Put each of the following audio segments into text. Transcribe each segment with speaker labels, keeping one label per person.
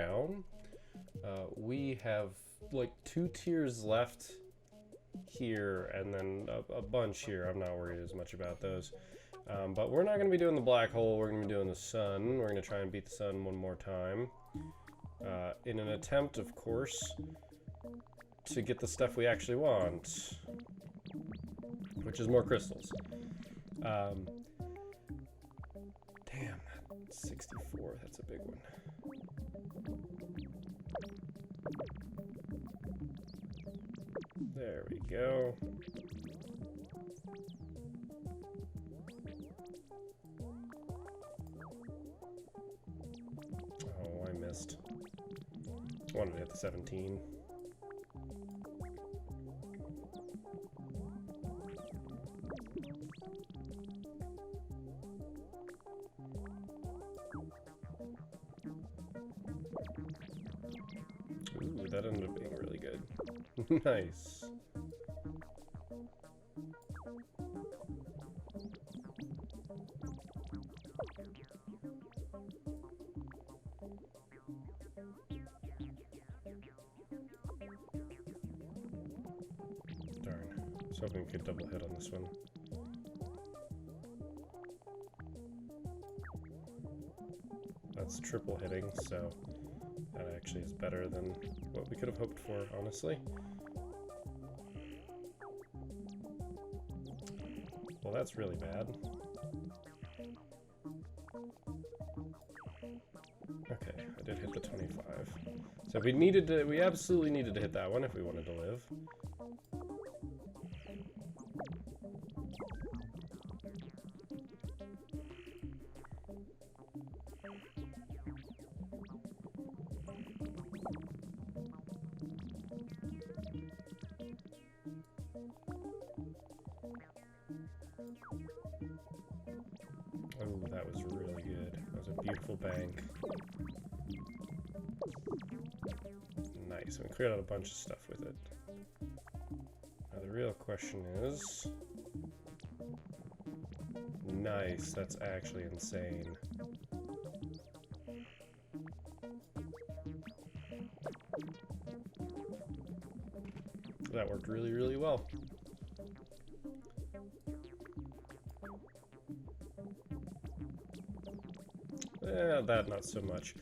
Speaker 1: Holedown. We have like 2 tiers left here and then a bunch here. I'm not worried as much about those. But we're not going to be doing the black hole, we're going to be doing the sun. We're going to try and beat the sun one more time. In an attempt, of course, to get the stuff we actually want, which is more crystals. Damn, 64, that's a big one. There we go. Oh, I missed. I wanted to hit the 17. Ooh, that ended up being really good. Nice. Darn. I was hoping we could double hit on this one. That's triple hitting, so that actually is better than what we could have hoped for, honestly. Well, that's really bad. Okay, I did hit the 25. So we absolutely needed to hit that one if we wanted to live. Oh, that was really good. That was a beautiful bank. Nice, and we cleared out a bunch of stuff with it. Now the real question is... Nice, that's actually insane. That worked really, really well. That not so much.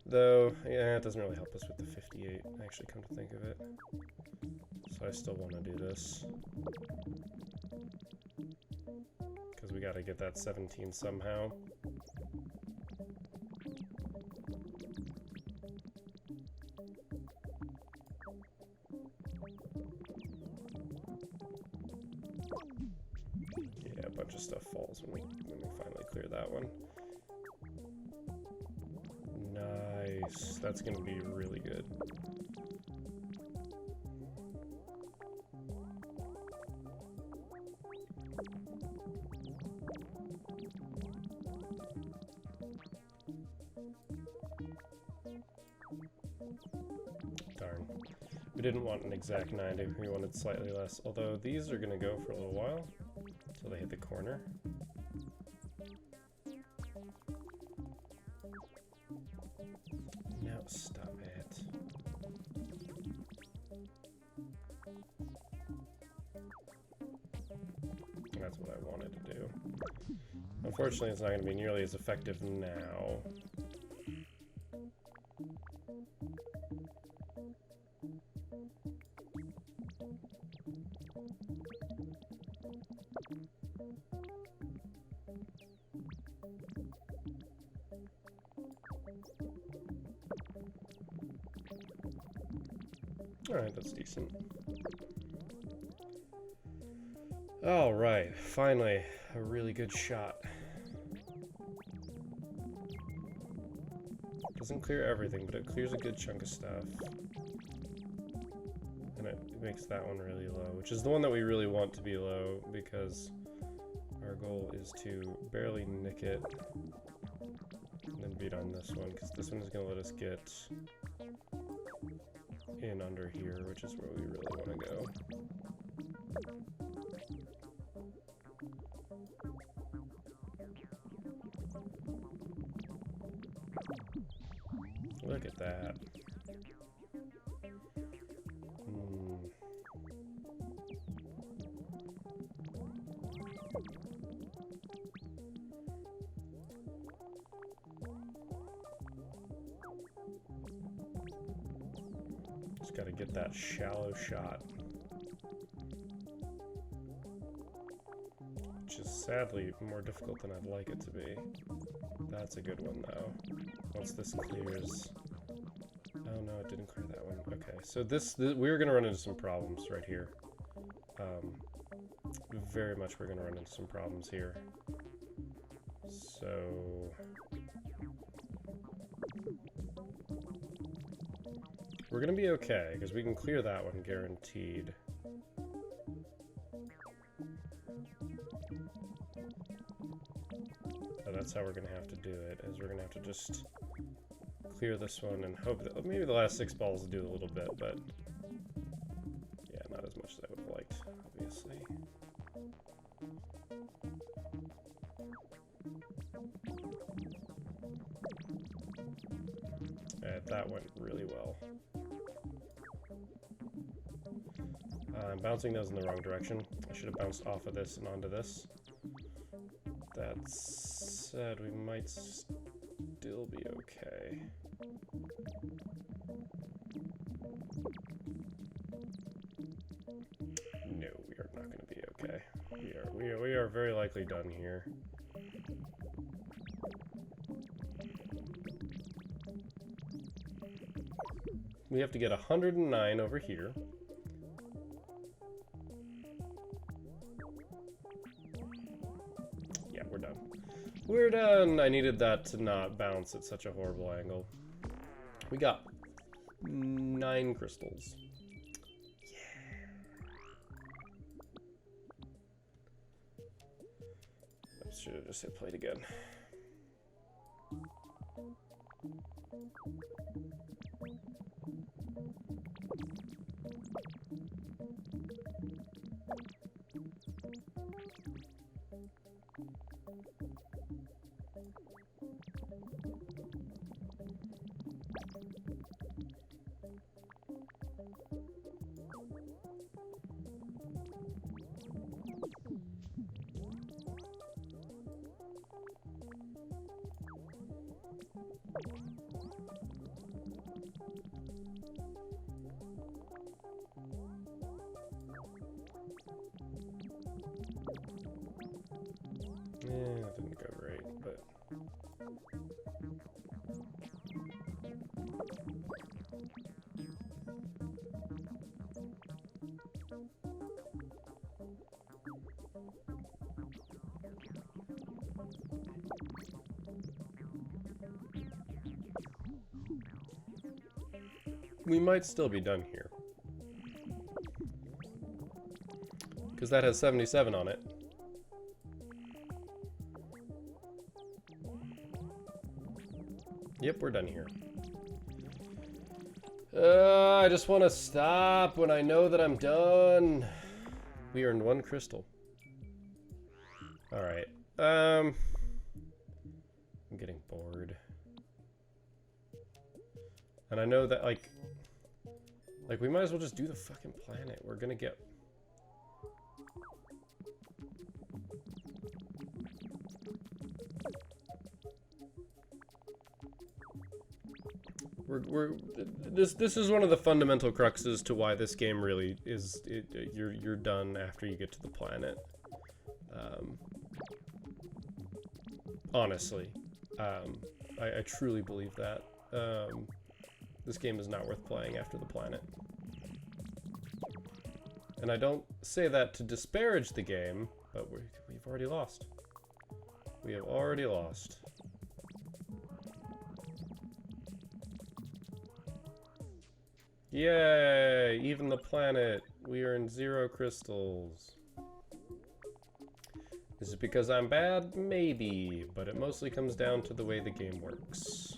Speaker 1: Though, yeah, it doesn't really help us with the 58, actually, come to think of it. So I still want to do this. Because we gotta get that 17 somehow. Yeah, a bunch of stuff falls when we finally clear that one. Nice. That's going to be really good. Darn. We didn't want an exact 90, we wanted slightly less. Although these are going to go for a little while until they hit the corner. No, stop it. That's what I wanted to do. Unfortunately, it's not going to be nearly as effective now. Alright, that's decent. Alright, finally, a really good shot. Doesn't clear everything, but it clears a good chunk of stuff. And it makes that one really low, which is the one that we really want to be low, because our goal is to barely nick it and then beat on this one, because this one is going to let us get in under here, which is where we really want to go. Look at that. Just gotta get that shallow shot. Which is sadly more difficult than I'd like it to be. That's a good one though. Once this clears... Oh no, it didn't clear that one. Okay, so we're gonna run into some problems right here. Very much we're gonna run into some problems here. So... We're gonna be okay, because we can clear that one guaranteed. So that's how we're gonna have to do it, is we're gonna have to just clear this one and hope that maybe the last 6 balls will do a little bit, but yeah, not as much as I would have liked, obviously. That went really well. I'm bouncing those in the wrong direction. I should have bounced off of this and onto this. That said, we might still be okay. No, we are not going to be okay. We are very likely done here. We have to get 109 over here. Yeah, we're done. We're done! I needed that to not bounce at such a horrible angle. We got 9 crystals. Yeah. I should have just hit play again. Yeah, that didn't go great, but... We might still be done here. Because that has 77 on it. Yep, we're done here. I just want to stop when I know that I'm done. We earned 1 crystal. Alright. I'm getting bored. And I know that, like, we might as well just do the fucking planet. We're gonna get... This is one of the fundamental cruxes to why this game really is you're done after you get to the planet. Honestly, I truly believe that. This game is not worth playing after the planet. And I don't say that to disparage the game, but we've already lost. We have already lost. Yay! Even the planet. We earned 0 crystals. Is it because I'm bad? Maybe, but it mostly comes down to the way the game works.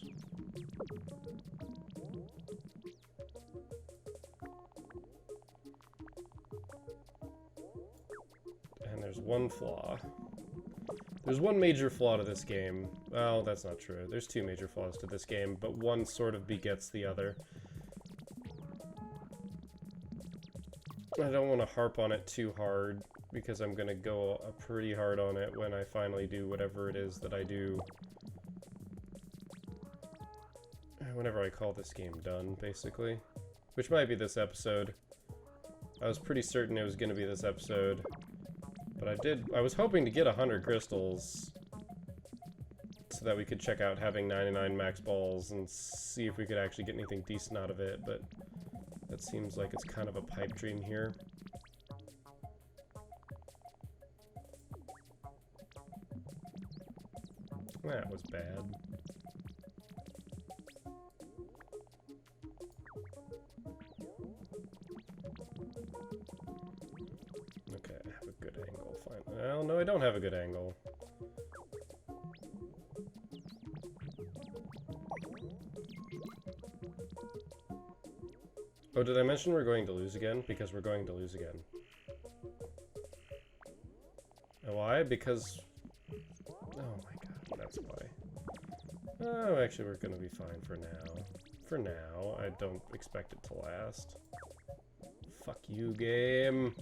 Speaker 1: And there's one flaw. There's one major flaw to this game. Well, that's not true. There's two major flaws to this game, but one sort of begets the other. I don't want to harp on it too hard, because I'm going to go pretty hard on it when I finally do whatever it is that I do. Whenever I call this game done, basically. Which might be this episode. I was pretty certain it was going to be this episode. But I was hoping to get 100 crystals so that we could check out having 99 max balls and see if we could actually get anything decent out of it, but that seems like it's kind of a pipe dream here. That was bad. Okay, I have a good angle. Fine. Well, no, I don't have a good angle. Oh, did I mention we're going to lose again? Because we're going to lose again. And why? Because... oh my god, that's why. Oh, actually we're gonna be fine for now. For now, I don't expect it to last. Fuck you, game.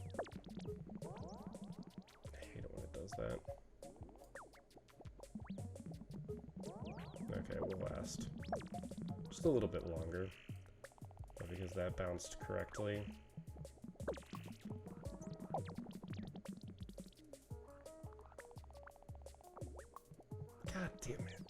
Speaker 1: I hate it when it does that. Okay, we'll last. Just a little bit longer. Because that bounced correctly. God damn it.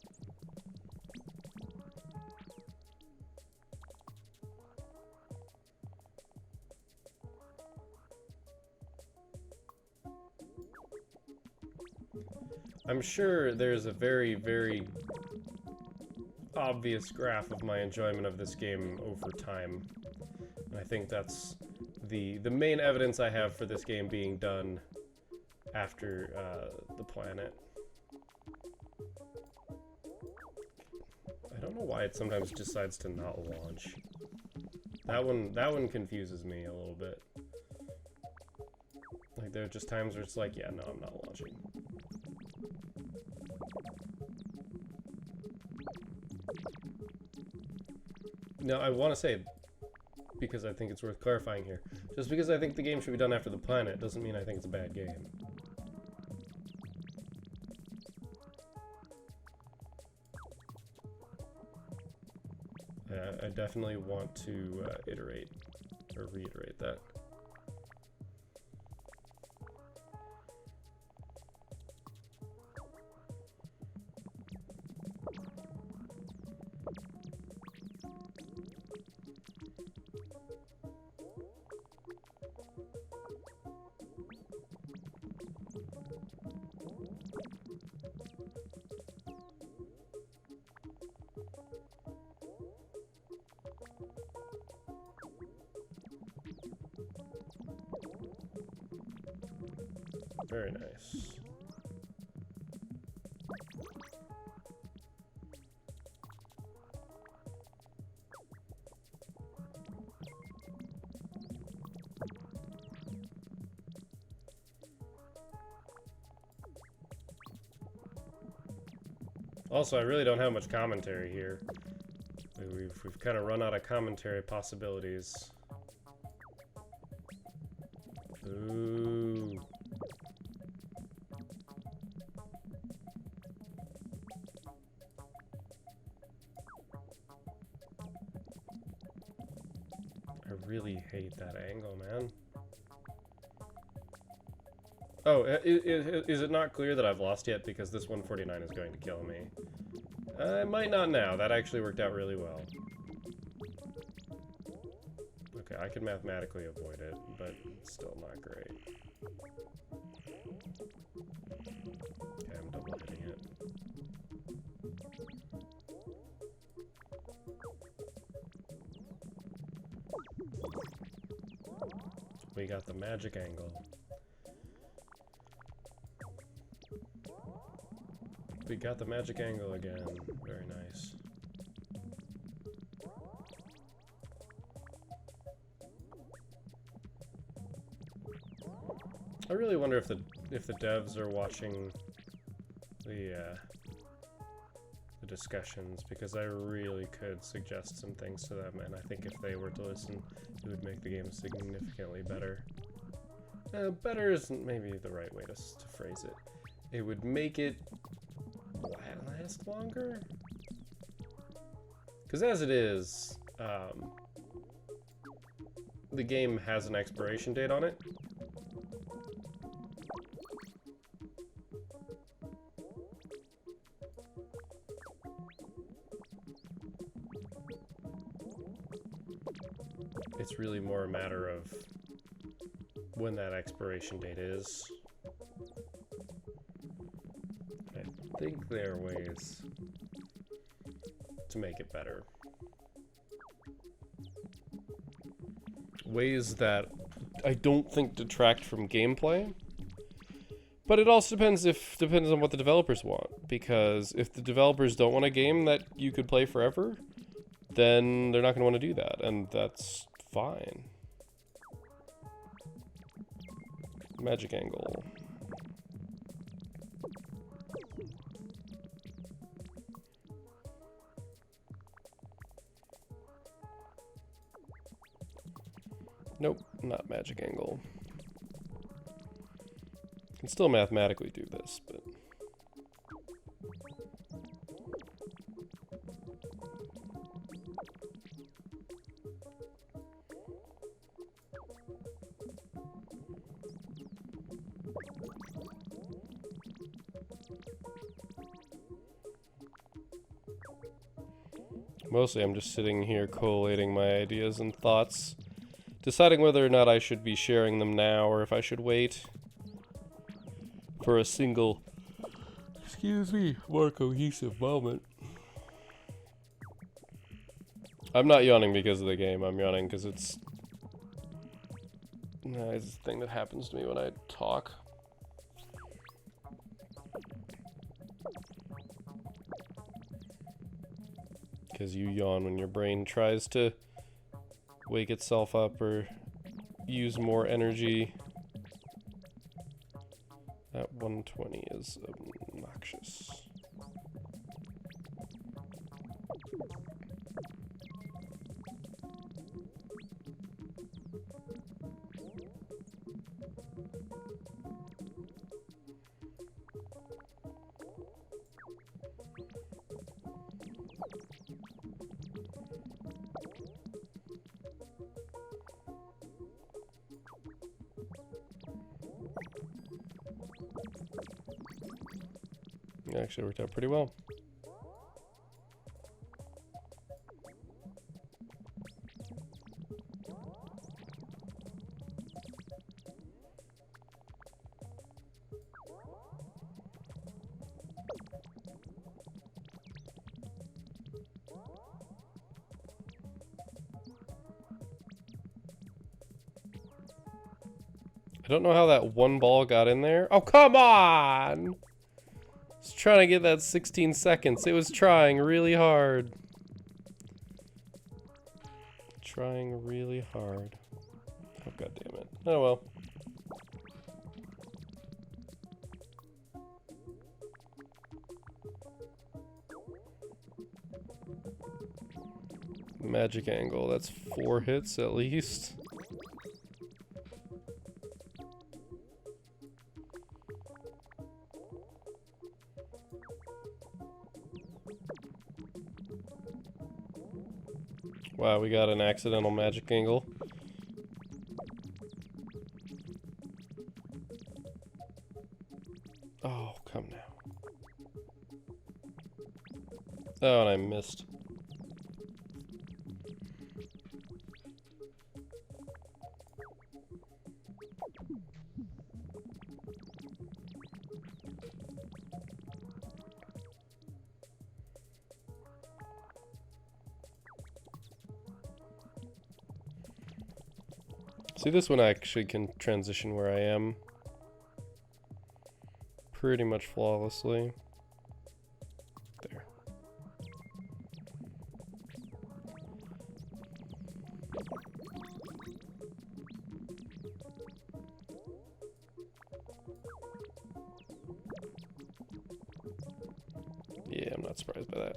Speaker 1: I'm sure there's a very, very obvious graph of my enjoyment of this game over time. And I think that's the main evidence I have for this game being done after the planet. I don't know why it sometimes decides to not launch. That one confuses me a little bit. Like there are just times where it's like, yeah, no, I'm not launching. Now, I want to say, because I think it's worth clarifying here, just because I think the game should be done after the planet doesn't mean I think it's a bad game. I definitely want to iterate, or reiterate that. Very nice. Also, I really don't have much commentary here. We've kind of run out of commentary possibilities. Ooh. I really hate that angle, man. Oh, is it not clear that I've lost yet because this 149 is going to kill me? I might not now. That actually worked out really well. Okay, I can mathematically avoid it, but it's still not great. Okay, I'm double hitting it. We got the magic angle. We got the magic angle again. Very nice. I really wonder if the devs are watching the discussions, because I really could suggest some things to them, and I think if they were to listen, it would make the game significantly better. Better isn't maybe the right way to phrase it. It would make it last longer? Because as it is, the game has an expiration date on it. It's really more a matter of when that expiration date is. I think there are ways to make it better. Ways that I don't think detract from gameplay. But it also depends on what the developers want. Because if the developers don't want a game that you could play forever, then they're not going to want to do that, and that's fine. Magic angle. Nope, not magic angle. Can still mathematically do this, but... Mostly I'm just sitting here collating my ideas and thoughts, deciding whether or not I should be sharing them now or if I should wait for a single, excuse me, more cohesive moment. I'm not yawning because of the game, I'm yawning because it's a thing that happens to me when I talk. Because you yawn when your brain tries to wake itself up or use more energy. That 120 is obnoxious. It actually worked out pretty well. I don't know how that one ball got in there. Oh, come on! It's trying to get that 16 seconds. It was trying really hard. Trying really hard. Oh, god damn it. Oh well. Magic angle. That's 4 hits at least. Wow, we got an accidental magic angle. Oh, come now. Oh, and I missed. See, this one actually can transition where I am pretty much flawlessly. There. Yeah, I'm not surprised by that.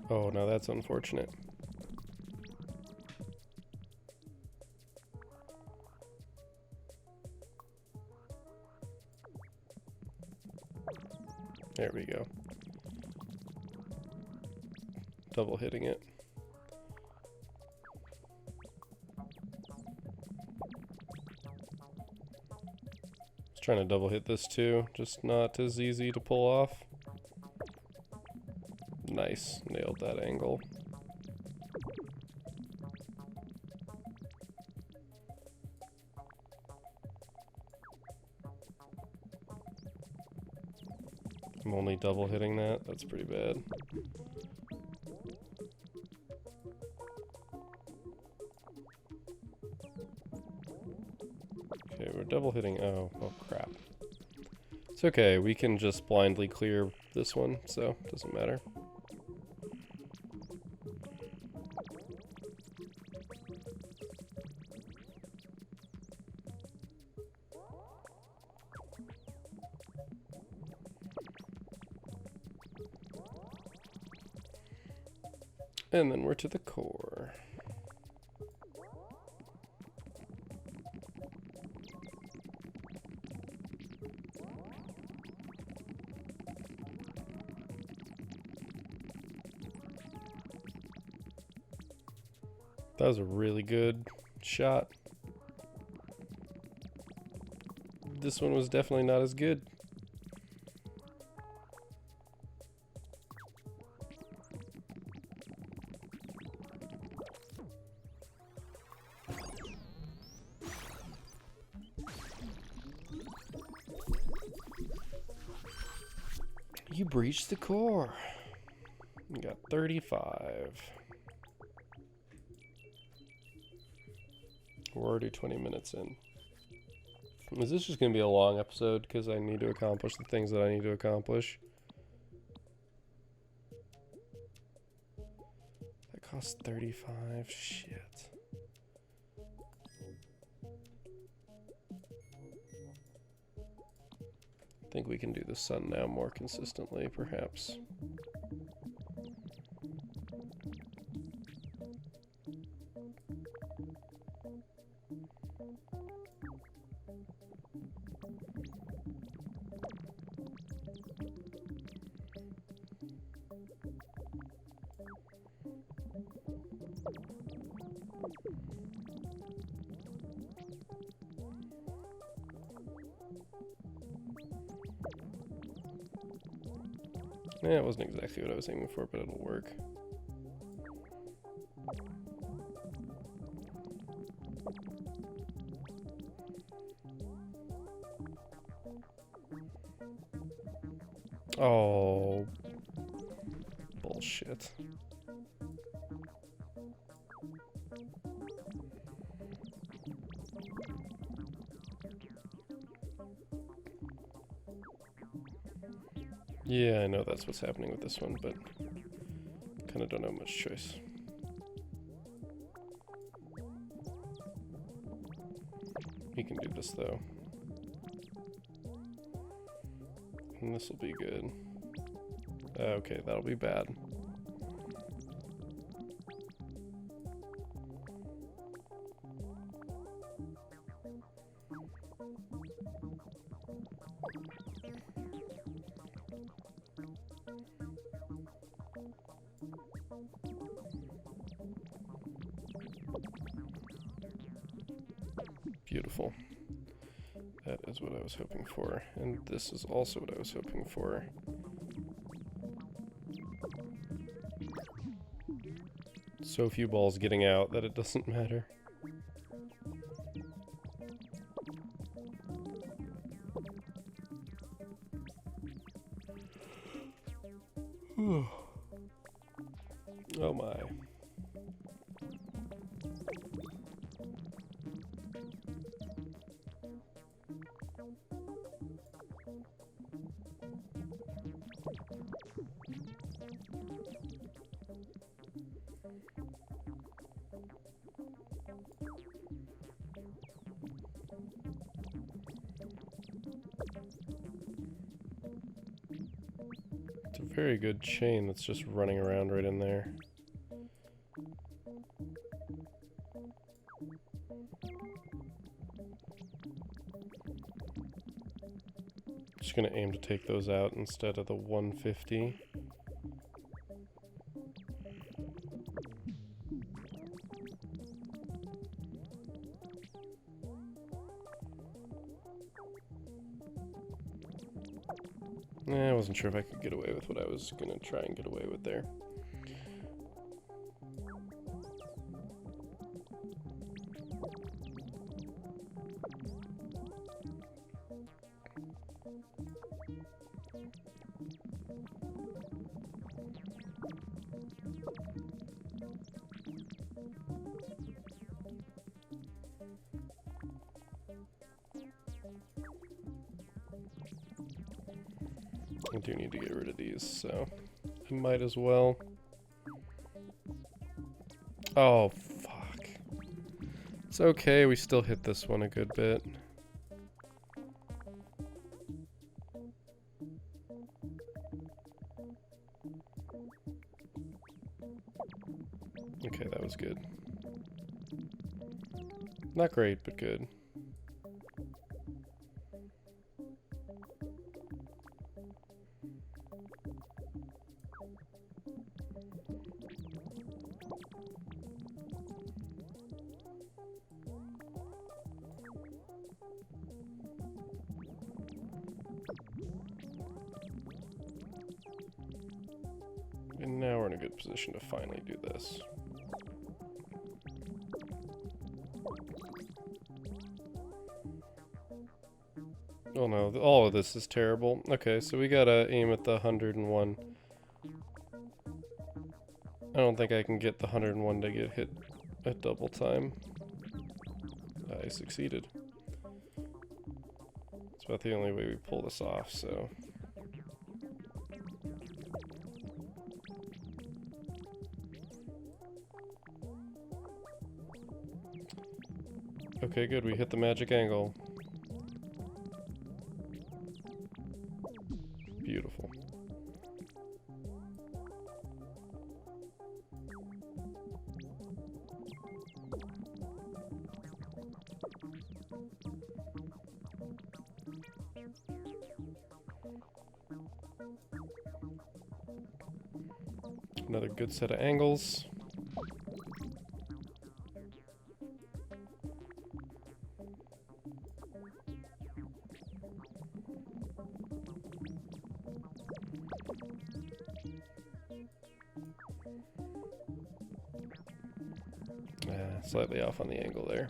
Speaker 1: Oh, no, that's unfortunate. There we go. Double hitting it. Was trying to double hit this too, just not as easy to pull off. Nice, nailed that angle. I'm only double hitting that, that's pretty bad. Okay, we're double hitting, oh crap. It's okay, we can just blindly clear this one, so it doesn't matter. And then we're to the core. That was a really good shot. This one was definitely not as good. You breached the core. You got 35. We're already 20 minutes in. Is this just going to be a long episode because I need to accomplish the things that I need to accomplish? That costs 35. Shit. I think we can do the sun now more consistently, perhaps. Yeah, it wasn't exactly what I was aiming for, but it'll work. Oh, bullshit. Yeah, I know that's what's happening with this one, but kind of don't have much choice. You can do this though. And this will be good. Okay, that'll be bad. Beautiful. That is what I was hoping for, and this is also what I was hoping for. So few balls getting out that it doesn't matter. Oh my. very good chain that's just running around right in there. Just gonna aim to take those out instead of the 150. I wasn't sure if I could get away with what I was gonna try and get away with there. I do need to get rid of these, so I might as well. Oh, fuck. It's okay, we still hit this one a good bit. Okay, that was good. Not great, but good. And now we're in a good position to finally do this. Oh no, all of this is terrible. Okay, so we gotta aim at the 101. I don't think I can get the 101 to get hit at double time. I succeeded. It's about the only way we pull this off, so... Okay, good, we hit the magic angle. Beautiful. Another good set of angles. Slightly off on the angle there.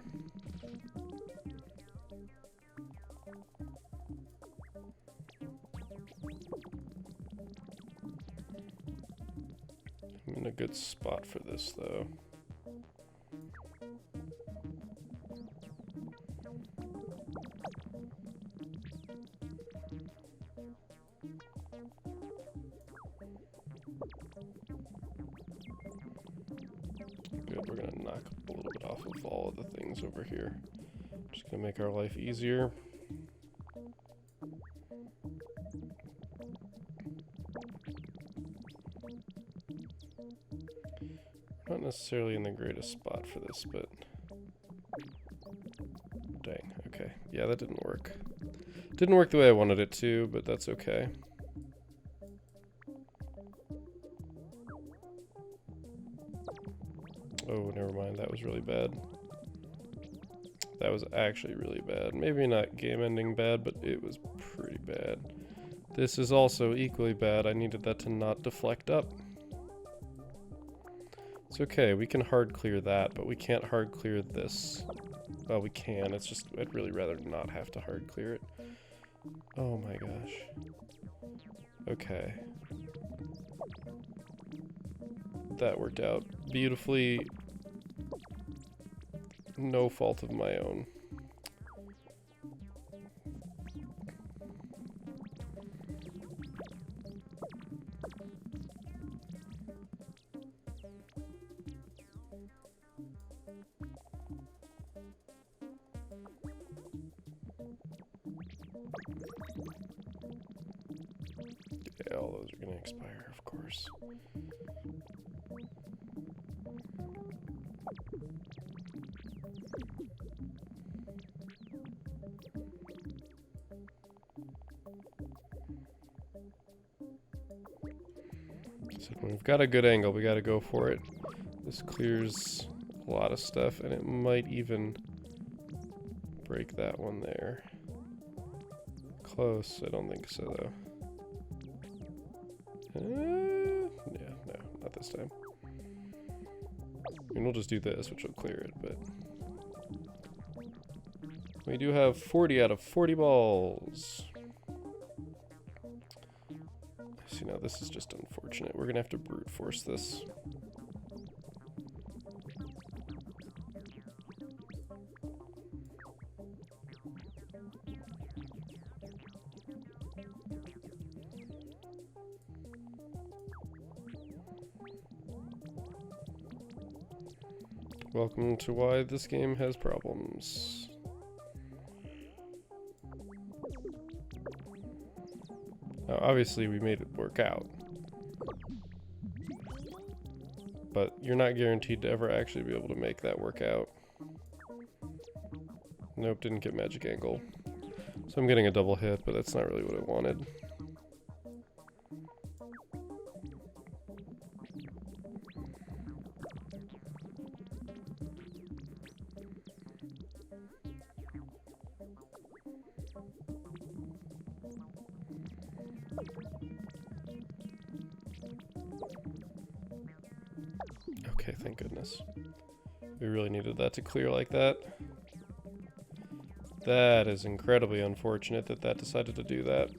Speaker 1: I'm in a good spot for this, though. Good, we're gonna knock a little bit off of all of the things over here. Just gonna make our life easier. Not necessarily in the greatest spot for this, but... Dang, okay. Yeah, that didn't work. Didn't work the way I wanted it to, but that's okay. Oh, never mind, that was really bad. That was actually really bad. Maybe not game-ending bad, but it was pretty bad. This is also equally bad. I needed that to not deflect up. It's okay, we can hard clear that, but we can't hard clear this. Well, we can, it's just, I'd really rather not have to hard clear it. Oh my gosh. Okay. That worked out beautifully. No fault of my own. Yeah, all those are going to expire, of course. So when we've got a good angle, we got to go for it. This clears a lot of stuff, and it might even break that one there. Close. I don't think so, though. Yeah, no, not this time. I mean, we'll just do this, which will clear it, but... We do have 40 out of 40 balls. See, now this is just unfortunate. We're gonna have to brute force this. Welcome to why this game has problems. Now, obviously, we made it work out. But you're not guaranteed to ever actually be able to make that work out. Nope, didn't get magic angle. So I'm getting a double hit, but that's not really what I wanted. Okay, thank goodness. We really needed that to clear like that. That is incredibly unfortunate that that decided to do that.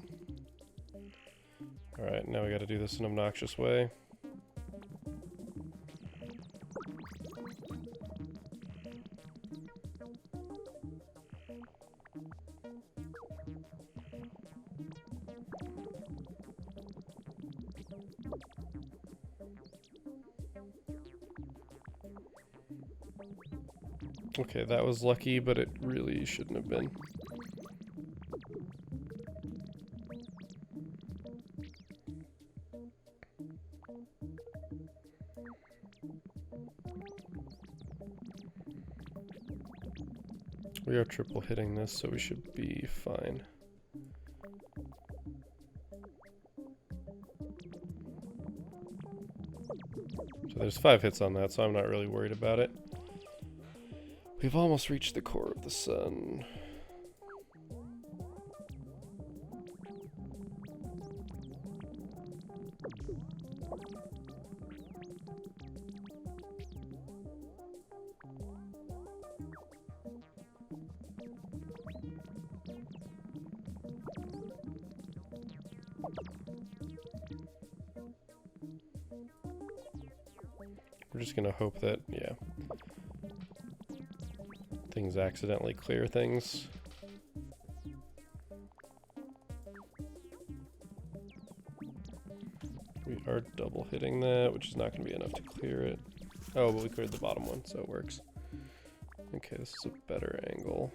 Speaker 1: Alright, now we gotta do this in an obnoxious way. Okay, that was lucky, but it really shouldn't have been. We are triple hitting this, so we should be fine. So there's 5 hits on that, so I'm not really worried about it. We've almost reached the core of the sun. We're just gonna hope that, yeah, things accidentally clear things. We are double hitting that, which is not going to be enough to clear it. Oh, but we cleared the bottom one, so it works. Okay, this is a better angle.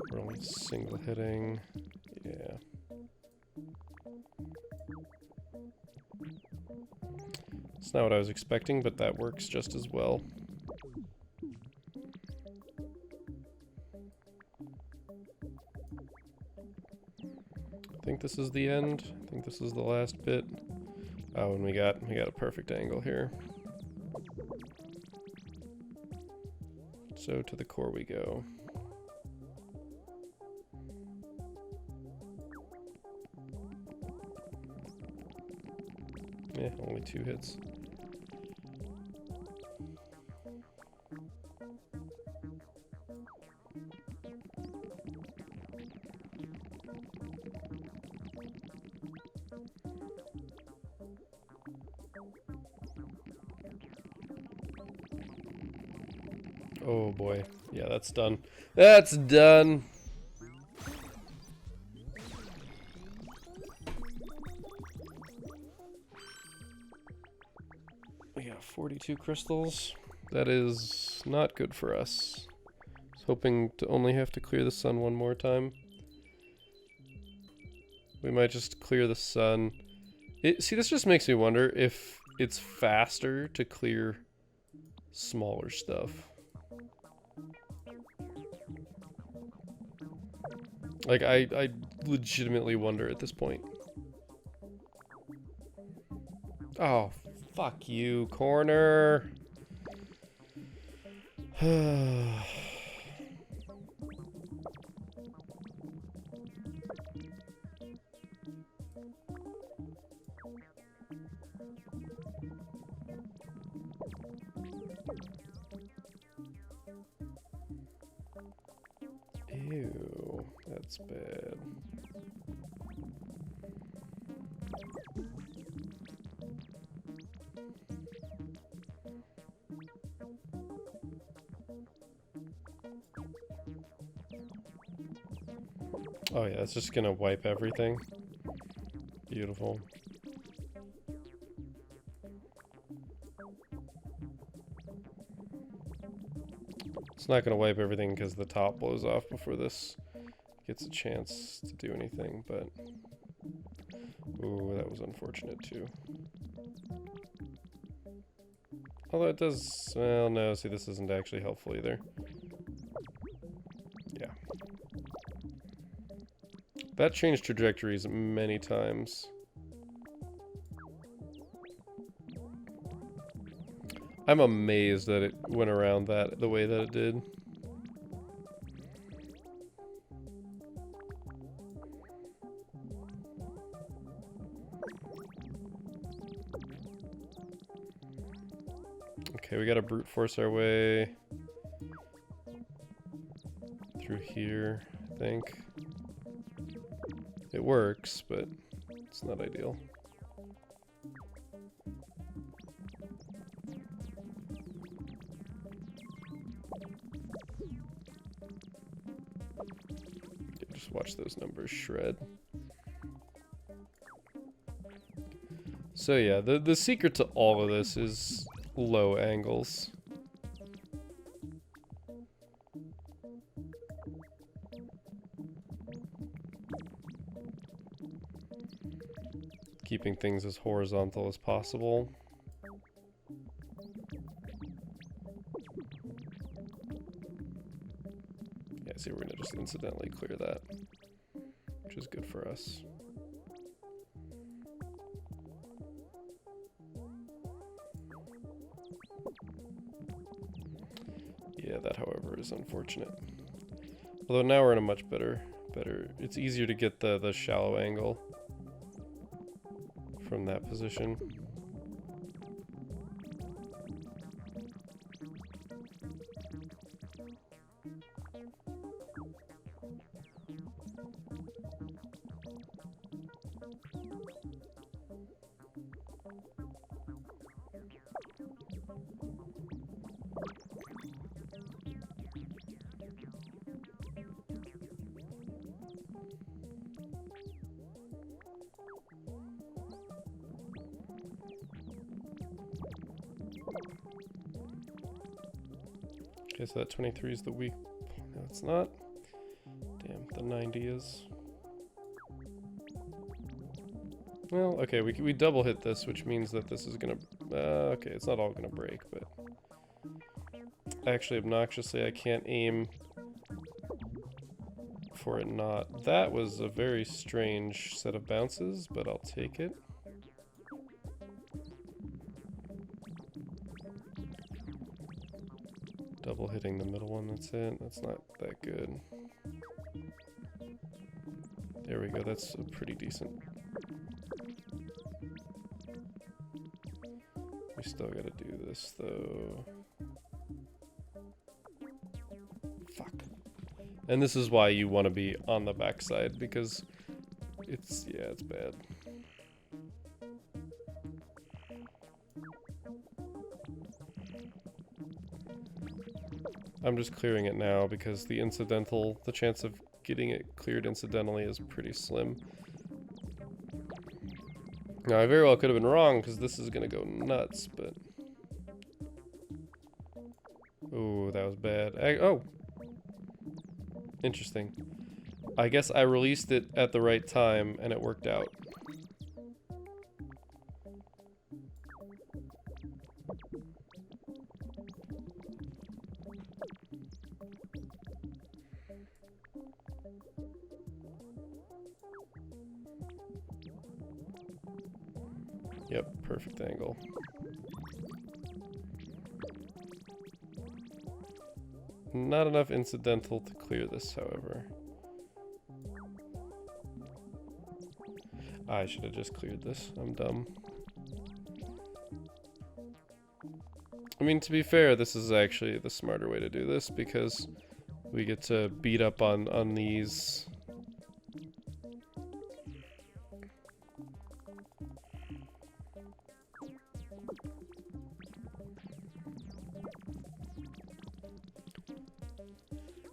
Speaker 1: We're only single hitting. Yeah. It's not what I was expecting, but that works just as well. I think this is the end. I think this is the last bit. Oh, and we got a perfect angle here. So to the core we go. Yeah, only 2 hits. Oh boy. Yeah, that's done. That's done. We got 42 crystals. That is not good for us. I was hoping to only have to clear the sun one more time. We might just clear the sun. See, this just makes me wonder if it's faster to clear smaller stuff. Like, I legitimately wonder at this point. Oh, fuck you, corner. Ew, that's bad. Oh yeah, it's just gonna wipe everything. Beautiful. It's not gonna wipe everything because the top blows off before this gets a chance to do anything, but... Ooh, that was unfortunate too. Although it does... Well, no, see, this isn't actually helpful either. Yeah. That changed trajectories many times. I'm amazed that it went around that the way that it did. Okay, we gotta brute force our way through here, I think. It works, but it's not ideal. Yeah, just watch those numbers shred. So yeah, the secret to all of this is low angles. Keeping things as horizontal as possible. Yeah, see, we're gonna just incidentally clear that, which is good for us. Yeah, that, however, is unfortunate. Although now we're in a much better, it's easier to get the shallow angle from that position. Okay, so that 23 is the weak. No, it's not. Damn, the 90 is. Well, okay, we double hit this, which means that this is gonna... okay, it's not all gonna break, but... Actually, obnoxiously, I can't aim for it not. That was a very strange set of bounces, but I'll take it. Double hitting the middle one, that's it. That's not that good. There we go, that's a pretty decent. We still gotta do this though. Fuck. And this is why you want to be on the backside, because it's, yeah, it's bad. I'm just clearing it now because the chance of getting it cleared incidentally is pretty slim. Now, I very well could have been wrong because this is going to go nuts, but... Ooh, that was bad. Oh! Interesting. I guess I released it at the right time and it worked out. Yep, perfect angle. Not enough incidental to clear this, however. I should have just cleared this. I'm dumb. I mean, to be fair, this is actually the smarter way to do this because we get to beat up on these.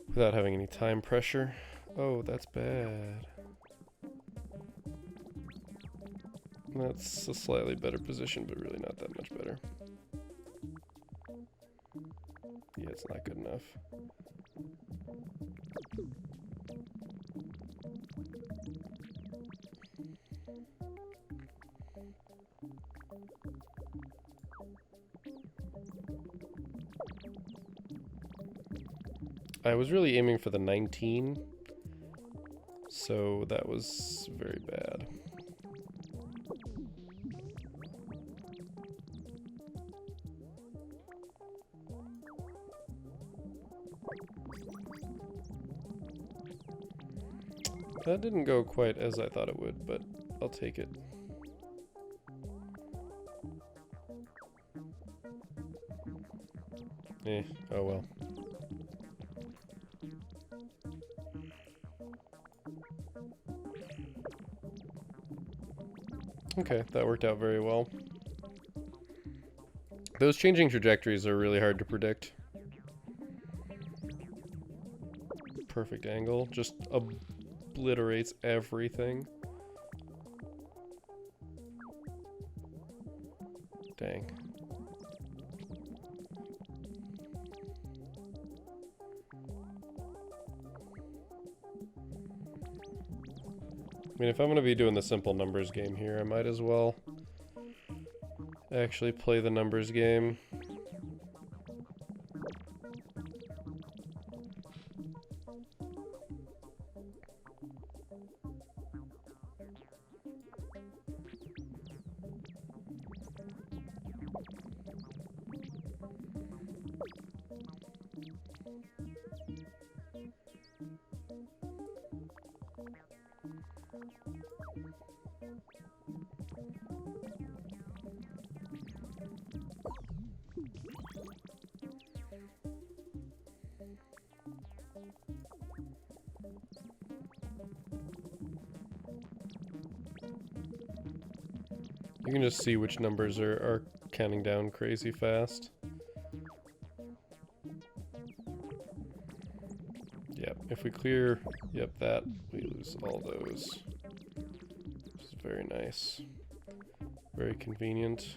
Speaker 1: Without having any time pressure. Oh, that's bad. That's a slightly better position, but really not that much better. Yeah, it's not good enough. I was really aiming for the 19, so that was very bad. That didn't go quite as I thought it would, but I'll take it. Oh well. Okay, that worked out very well. Those changing trajectories are really hard to predict. Perfect angle, just obliterates everything. Dang. I mean, if I'm going to be doing the simple numbers game here, I might as well actually play the numbers game. You can just see which numbers are counting down crazy fast. Yep, if we clear, yep, that, we lose all those. Which is very nice. Very convenient.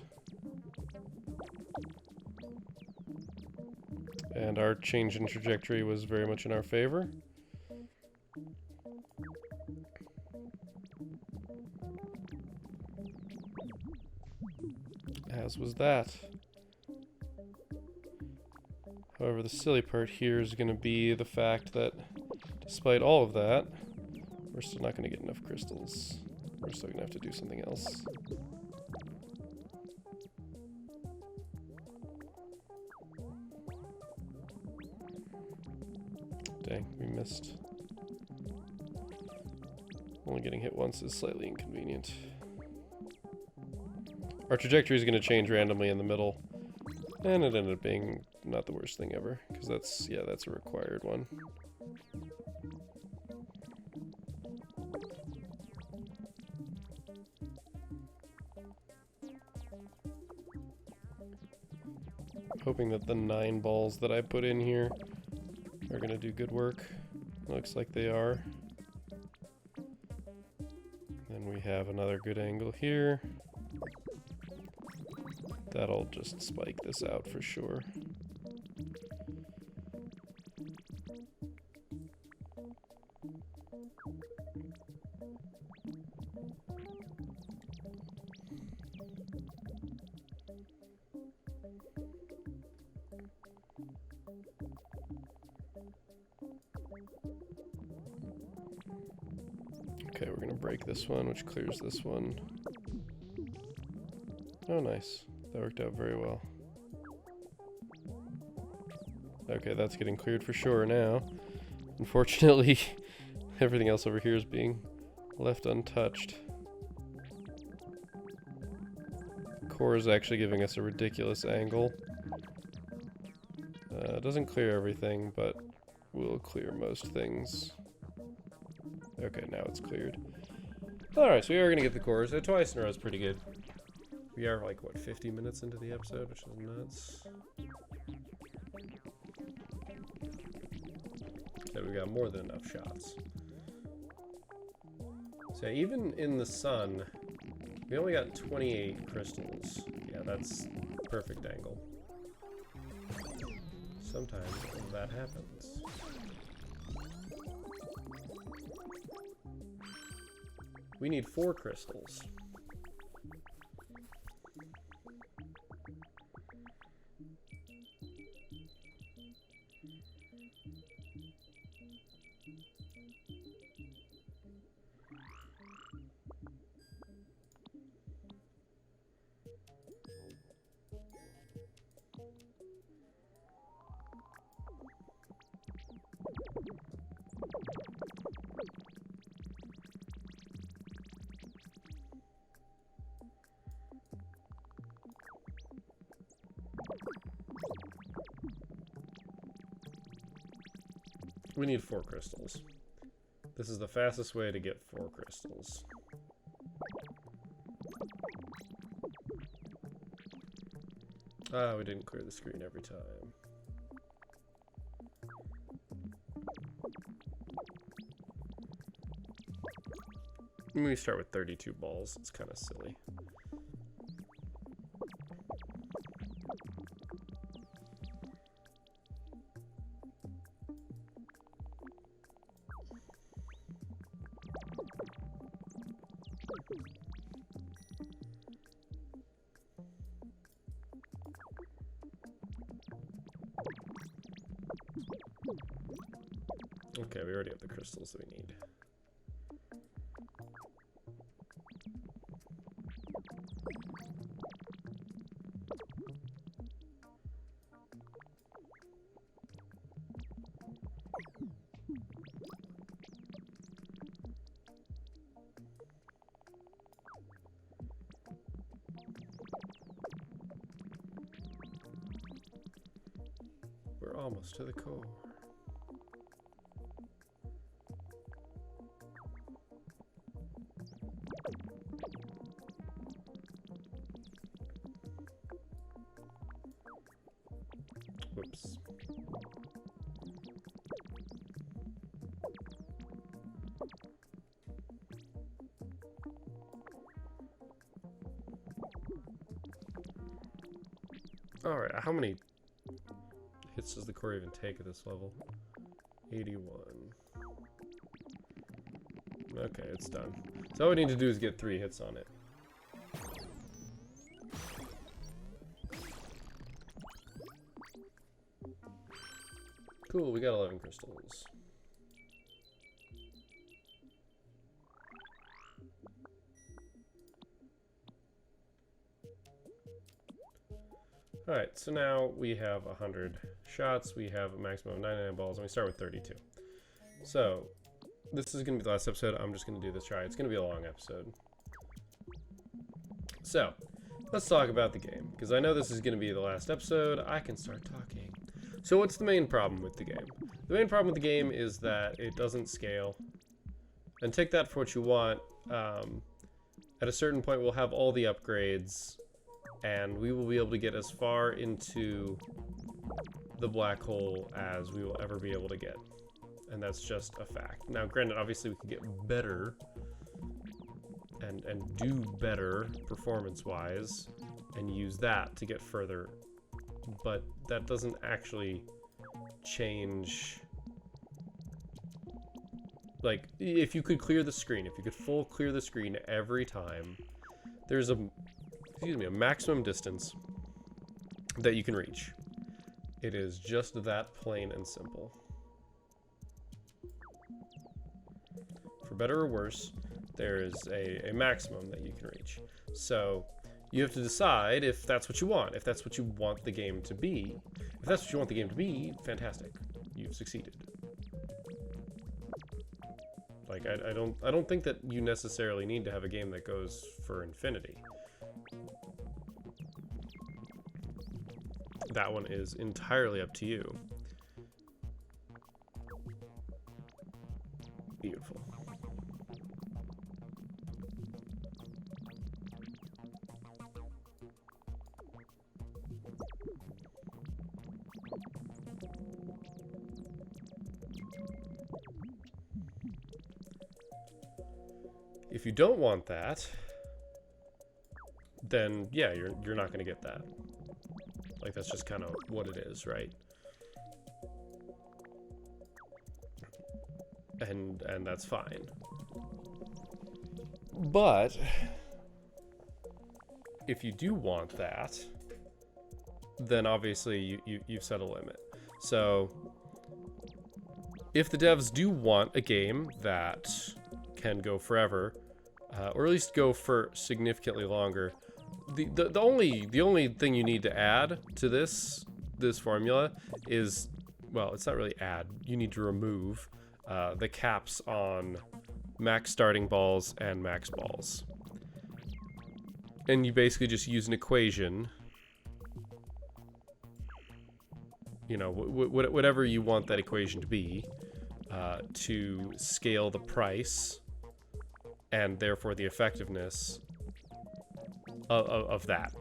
Speaker 1: And our change in trajectory was very much in our favor. As was that. However, the silly part here is going to be the fact that despite all of that, we're still not going to get enough crystals. We're still going to have to do something else. Dang, we missed. Only getting hit once is slightly inconvenient. Our trajectory is going to change randomly in the middle, and it ended up being not the worst thing ever, because that's, yeah, that's a required one. Hoping that the 9 balls that I put in here are going to do good work. Looks like they are. Then we have another good angle here. That'll just spike this out for sure. Okay, we're gonna break this one, which clears this one. Oh, nice. That worked out very well. Okay, that's getting cleared for sure now. Unfortunately, everything else over here is being left untouched. Core is actually giving us a ridiculous angle. Doesn't clear everything, but will clear most things. Okay, now it's cleared. Alright, so we are going to get the core, so twice in a row is pretty good. We are like, what, 50 minutes into the episode, which is nuts. So we got more than enough shots. So even in the sun, we only got 28 crystals. Yeah, that's perfect angle. Sometimes that happens. We need 4 crystals. We need 4 crystals. This is the fastest way to get 4 crystals. Ah, we didn't clear the screen every time. We start with 32 balls. It's kind of silly. Okay, we already have the crystals that we need. We're almost to the core. Whoops. Alright, how many hits does the core even take at this level? 81. Okay, it's done. So all we need to do is get 3 hits on it. Cool, we got 11 crystals. Alright, so now we have 100 shots, we have a maximum of 99 balls, and we start with 32. So, this is going to be the last episode. I'm just going to do this try. It's going to be a long episode. So, let's talk about the game, because I know this is going to be the last episode. I can start talking. So what's the main problem with the game? The main problem with the game is that it doesn't scale. And take that for what you want. At a certain point, we'll have all the upgrades, and we will be able to get as far into the black hole as we will ever be able to get. And that's just a fact. Now, granted, obviously we could get better and do better performance-wise and use that to get further, but that doesn't actually change like, if you could clear the screen, if you could full clear the screen every time, there's a maximum distance that you can reach. It is just that plain and simple. For better or worse, there is a maximum that you can reach. So you have to decide if that's what you want, if that's what you want the game to be. If that's what you want the game to be, fantastic. You've succeeded. Like, I don't think that you necessarily need to have a game that goes for infinity. That one is entirely up to you. Beautiful. If you don't want that, then yeah, you're not going to get that. Like, that's just kind of what it is, right? And that's fine. But if you do want that, then obviously you've set a limit. So if the devs do want a game that can go forever, or at least go for significantly longer, the only thing you need to add to this formula is, well, it's not really add. You need to remove the caps on max starting balls and max balls, and you basically just use an equation. You know, whatever you want that equation to be, to scale the price and therefore the effectiveness of that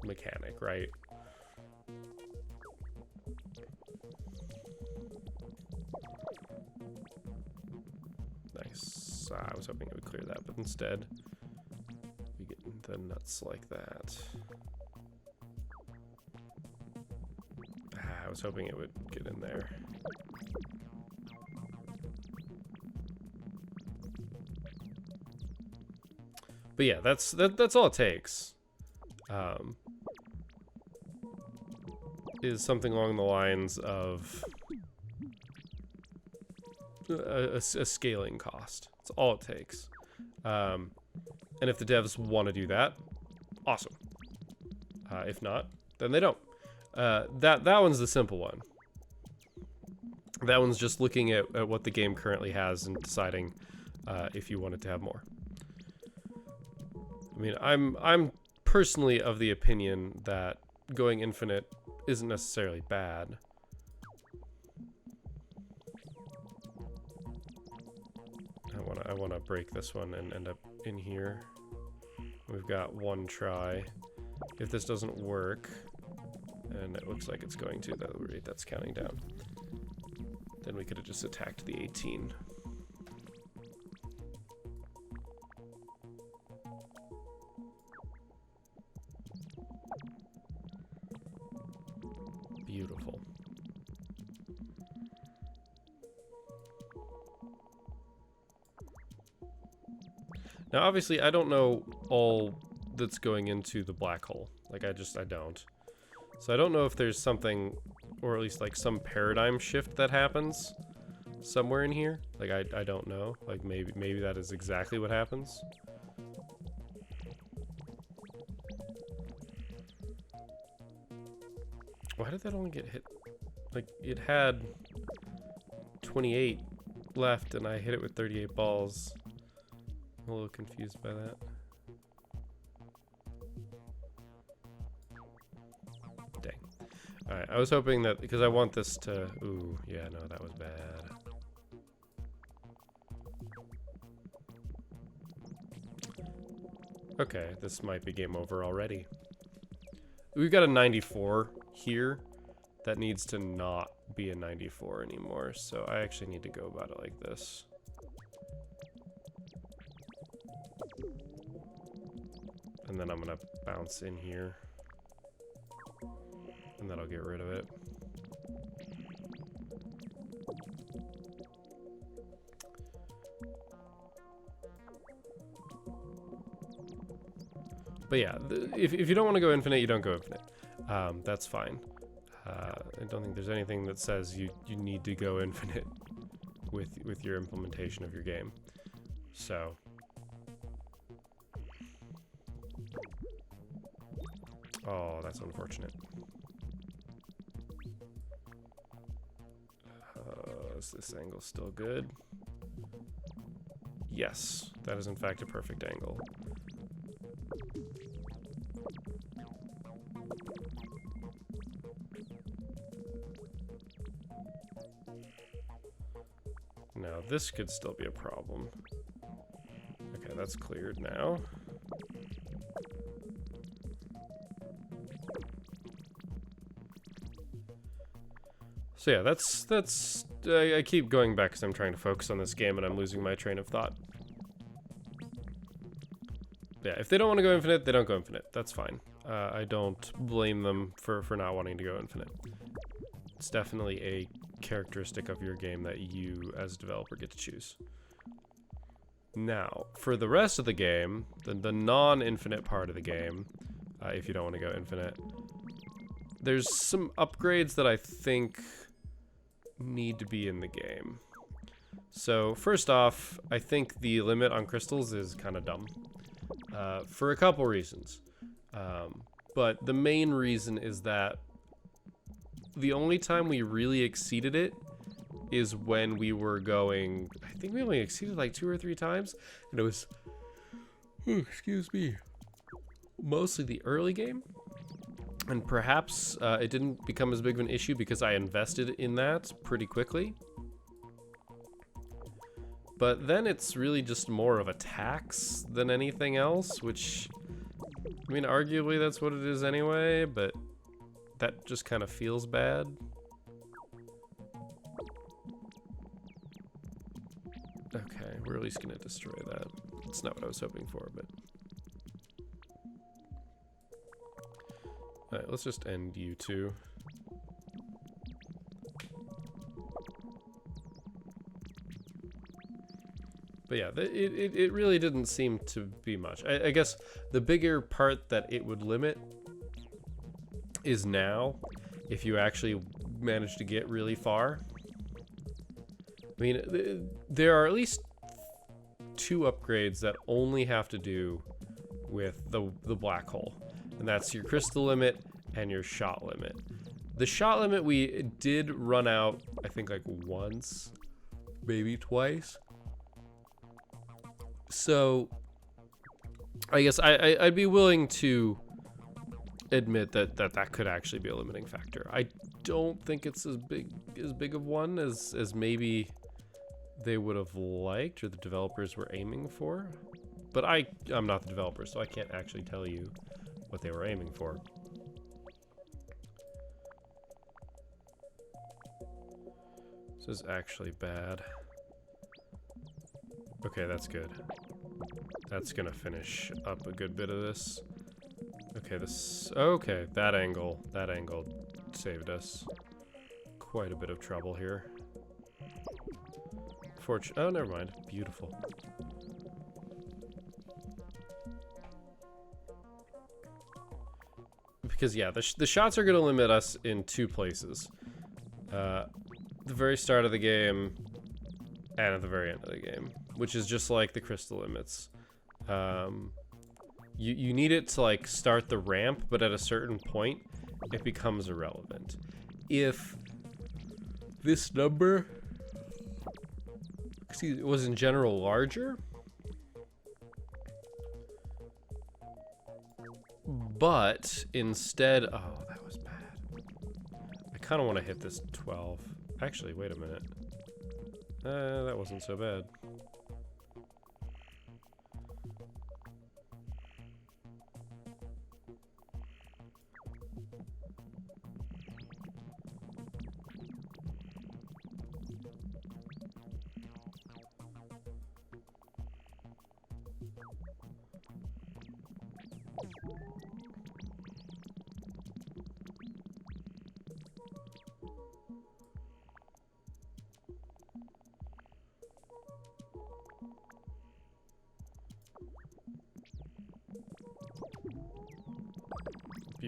Speaker 1: mechanic, right? Nice. I was hoping it would clear that, but instead we get the nuts like that. I was hoping it would get in there. But yeah, that's all it takes. Is something along the lines of a scaling cost. That's all it takes. And if the devs want to do that, awesome. If not, then they don't. That one's the simple one. That one's just looking at what the game currently has and deciding if you want it to have more. I mean, I'm personally of the opinion that going infinite isn't necessarily bad. I wanna break this one and end up in here. We've got one try. If this doesn't work, and it looks like it's going to, the rate that's counting down, then we could have just attacked the 18. Beautiful. Now, obviously, I don't know all that's going into the black hole. Like, I don't. So I don't know if there's something, or at least like some paradigm shift that happens somewhere in here. Like, I don't know. Like, maybe that is exactly what happens. Why did that only get hit? Like, it had 28 left and I hit it with 38 balls. I'm a little confused by that. Dang. Alright, I was hoping that, because I want this to... Ooh, yeah, no, that was bad. Okay, this might be game over already. We've got a 94 here that needs to not be a 94 anymore, so I actually need to go about it like this. And then I'm gonna bounce in here, and that'll get rid of it. But yeah, if you don't want to go infinite, you don't go infinite. That's fine. I don't think there's anything that says you need to go infinite with your implementation of your game. So oh, that's unfortunate. Is this angle still good? Yes, that is in fact a perfect angle. Now this could still be a problem. Okay, that's cleared now. So yeah, that's I keep going back because I'm trying to focus on this game and I'm losing my train of thought. Yeah, if they don't want to go infinite, they don't go infinite. That's fine. I don't blame them for not wanting to go infinite. It's definitely a characteristic of your game that you, as a developer, get to choose. Now, for the rest of the game, the non-infinite part of the game, if you don't want to go infinite, there's some upgrades that I think need to be in the game. So first off, I think the limit on crystals is kind of dumb for a couple reasons. But the main reason is that the only time we really exceeded it is when we were going, I think we only exceeded like 2 or 3 times, and it was, excuse me, mostly the early game. And perhaps it didn't become as big of an issue because I invested in that pretty quickly. But then it's really just more of a tax than anything else, which, I mean, arguably that's what it is anyway, but that just kind of feels bad. Okay, we're at least gonna destroy that. It's not what I was hoping for, but... Alright, let's just end you two. But yeah, it really didn't seem to be much. I guess the bigger part that it would limit is now, if you actually manage to get really far. I mean, there are at least 2 upgrades that only have to do with the black hole. And that's your crystal limit and your shot limit. The shot limit we did run out, I think, like once, maybe twice. So I guess I'd be willing to admit that could actually be a limiting factor. I don't think it's as big of one as maybe they would have liked or the developers were aiming for. But I'm not the developer, so I can't actually tell you what they were aiming for. This is actually bad. Okay, that's good. That's gonna finish up a good bit of this. Okay, that angle saved us quite a bit of trouble here. Oh, never mind. Beautiful. Because yeah, the shots are gonna limit us in 2 places. The very start of the game and at the very end of the game, which is just like the crystal limits. You need it to like start the ramp, but at a certain point, it becomes irrelevant. If this number, was in general larger, but instead, oh, that was bad. I kind of want to hit this 12. Actually, wait a minute. That wasn't so bad.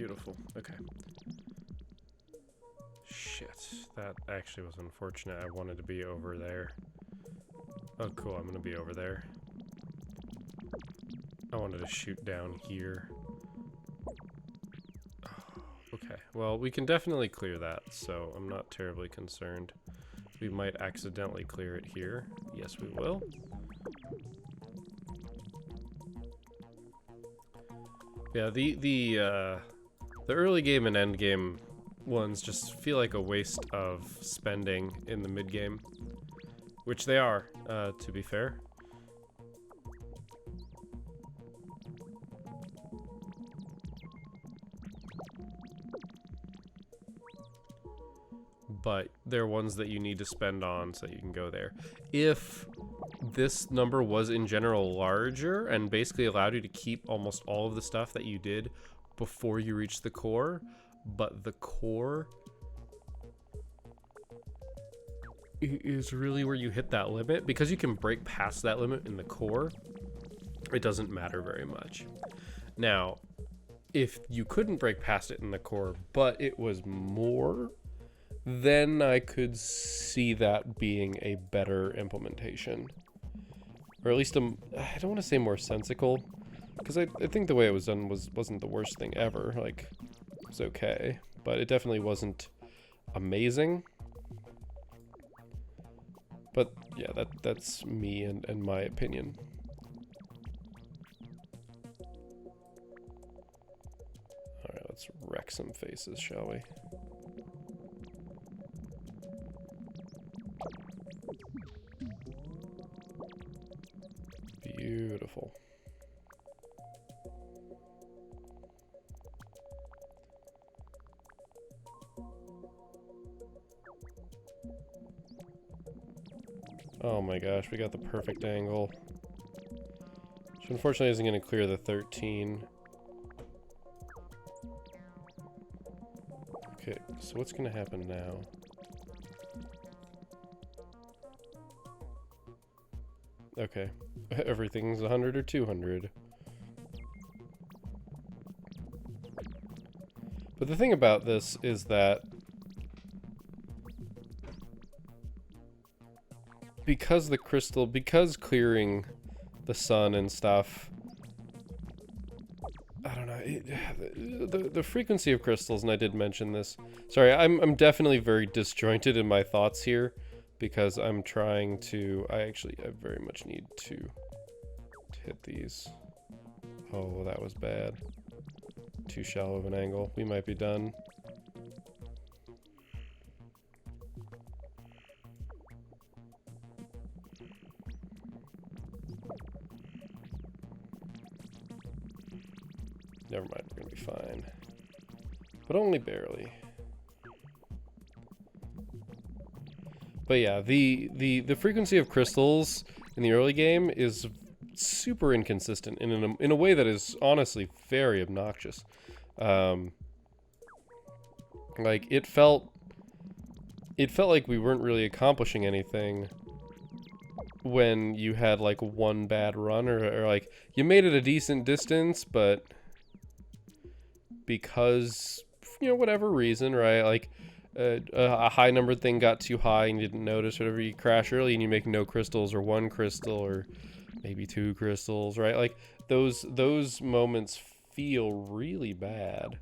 Speaker 1: beautiful. Okay. Shit, that actually was unfortunate. I wanted to be over there. Oh, cool, I'm gonna be over there. I wanted to shoot down here. Okay, well, we can definitely clear that, so I'm not terribly concerned. We might accidentally clear it here. Yes, we will. Yeah, the early game and end game ones just feel like a waste of spending in the mid game, which they are, to be fair. But they're ones that you need to spend on so you can go there. If this number was in general larger and basically allowed you to keep almost all of the stuff that you did before you reached the core, but the core is really where you hit that limit, because you can break past that limit in the core, it doesn't matter very much. Now, if you couldn't break past it in the core, but it was more, then I could see that being a better implementation. Or at least, I don't want to say more sensical, because I think the way it was done wasn't the worst thing ever. Like, it was okay, but it definitely wasn't amazing. But yeah, that's me and my opinion. Alright, let's wreck some faces, shall we? Beautiful. Oh my gosh, we got the perfect angle. Which unfortunately isn't going to clear the 13. Okay, so what's going to happen now? Okay, everything's 100 or 200. But the thing about this is that because clearing the sun and stuff, I don't know, the frequency of crystals, and I did mention this. Sorry, I'm definitely very disjointed in my thoughts here, because I'm trying to, I very much need to hit these. Oh, that was bad. Too shallow of an angle. We might be done. Never mind, we're gonna be fine. But only barely. But yeah, the frequency of crystals in the early game is super inconsistent in a way that is honestly very obnoxious. Like it felt like we weren't really accomplishing anything when you had like one bad run, or like you made it a decent distance, but because, you know, whatever reason, right? Like a high numbered thing got too high and you didn't notice, or whatever, you crash early and you make no crystals, or one crystal, or maybe two crystals, right? Like those moments feel really bad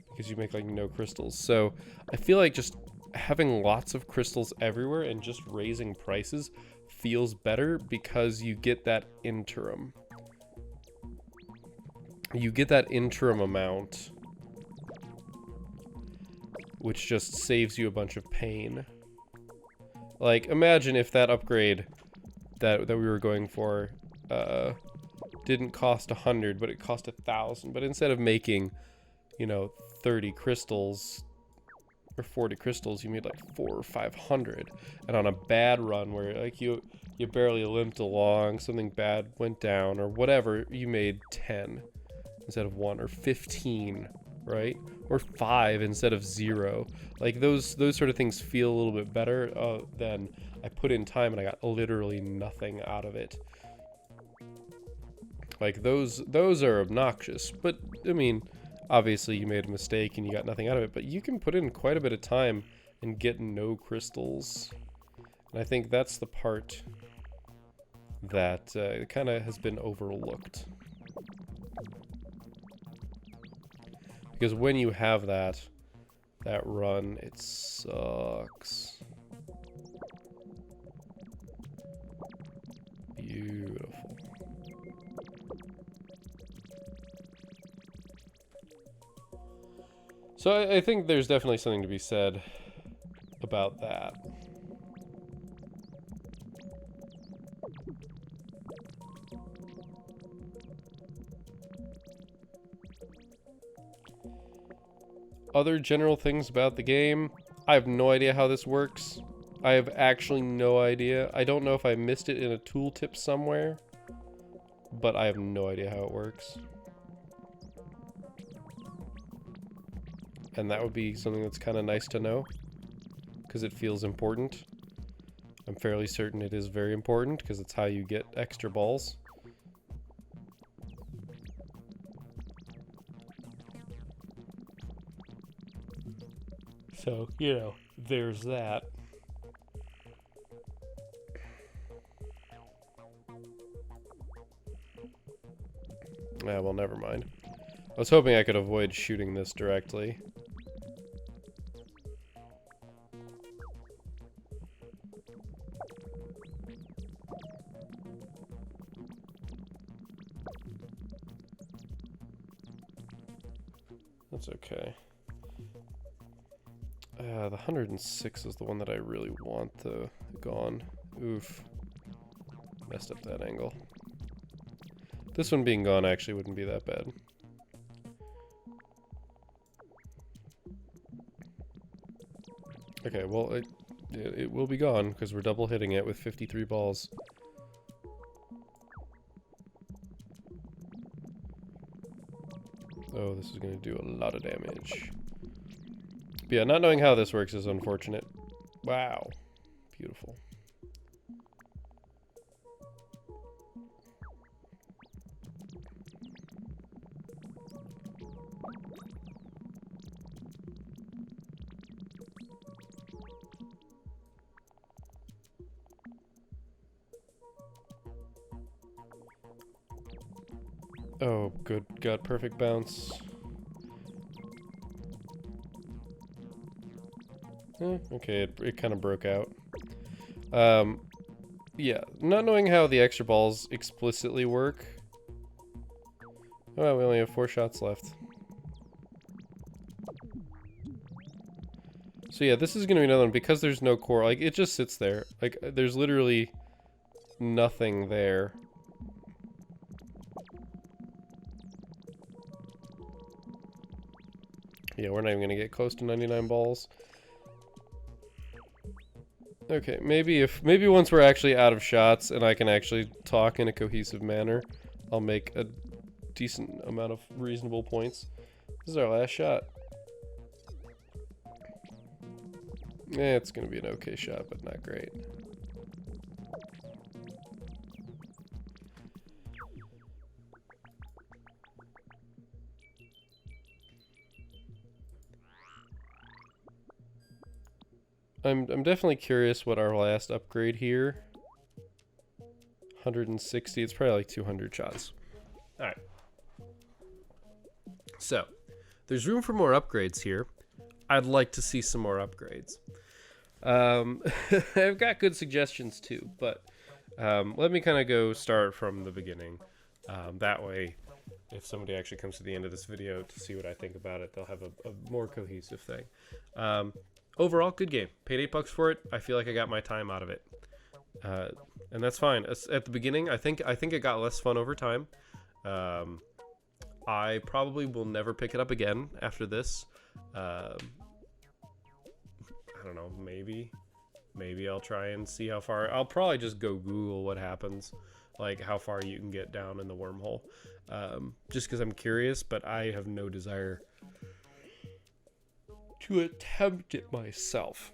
Speaker 1: because you make like no crystals. So I feel like just having lots of crystals everywhere and just raising prices feels better, because you get that interim. You get that interim amount, which just saves you a bunch of pain. Like, imagine if that upgrade that we were going for didn't cost 100, but it cost 1,000. But instead of making, you know, 30 crystals or 40 crystals, you made like 400 or 500. And on a bad run where like you barely limped along, something bad went down or whatever, you made 10 instead of 1, or 15, right? Or 5 instead of 0. Like those sort of things feel a little bit better than I put in time and I got literally nothing out of it. Like those are obnoxious, but I mean, obviously you made a mistake and you got nothing out of it, but you can put in quite a bit of time and get no crystals. And I think that's the part that kind of has been overlooked. Because when you have that run, it sucks. Beautiful. So I think there's definitely something to be said about that. Other general things about the game, I have no idea how this works. I have actually no idea. I don't know if I missed it in a tooltip somewhere, but I have no idea how it works. And that would be something that's kind of nice to know, because it feels important. I'm fairly certain it is very important, because it's how you get extra balls. So, you know, there's that. Yeah, well, never mind. I was hoping I could avoid shooting this directly. That's okay. The 106 is the one that I really want, though. Gone. Oof. Messed up that angle. This one being gone actually wouldn't be that bad. Okay, well, it will be gone, because we're double hitting it with 53 balls. Oh, this is going to do a lot of damage. But yeah, not knowing how this works is unfortunate. Wow. Beautiful. Oh, good. Got perfect bounce. Okay, it kind of broke out. Yeah, not knowing how the extra balls explicitly work. Oh, we only have 4 shots left. So yeah, this is gonna be another one, because there's no core, like, it just sits there. Like, there's literally nothing there. Yeah, we're not even gonna get close to 99 balls. Okay, maybe once we're actually out of shots and I can actually talk in a cohesive manner, I'll make a decent amount of reasonable points. This is our last shot. It's gonna be an okay shot, but not great. I'm definitely curious what our last upgrade here. 160, it's probably like 200 shots. Alright. So, there's room for more upgrades here. I'd like to see some more upgrades. I've got good suggestions too, but let me kind of go start from the beginning. That way, if somebody actually comes to the end of this video to see what I think about it, they'll have a more cohesive thing. Overall, good game. Paid $8 for it. I feel like I got my time out of it, and that's fine. At the beginning, I think it got less fun over time. I probably will never pick it up again after this. I don't know. Maybe I'll try and see how far. I'll probably just go Google what happens, like how far you can get down in the wormhole, just because I'm curious. But I have no desire to attempt it myself.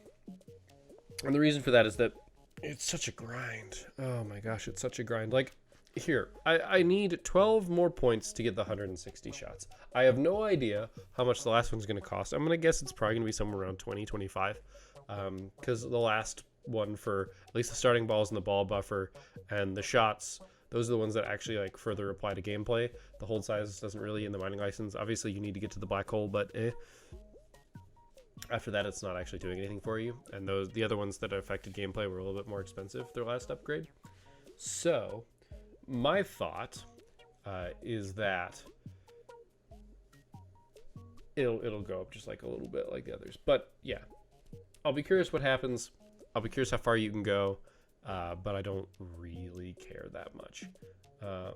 Speaker 1: And the reason for that is that it's such a grind. Oh my gosh, it's such a grind. Like, here, I need 12 more points to get the 160 shots. I have no idea how much the last one's going to cost. I'm going to guess it's probably going to be somewhere around 20, 25. Because the last one for at least the starting balls and the ball buffer and the shots, those are the ones that actually like further apply to gameplay. The hold size doesn't really in the mining license. Obviously, you need to get to the black hole, but after that, it's not actually doing anything for you. And the other ones that affected gameplay were a little bit more expensive, their last upgrade. So my thought is that it'll go up just like a little bit like the others. But yeah, I'll be curious what happens. I'll be curious how far you can go, but I don't really care that much.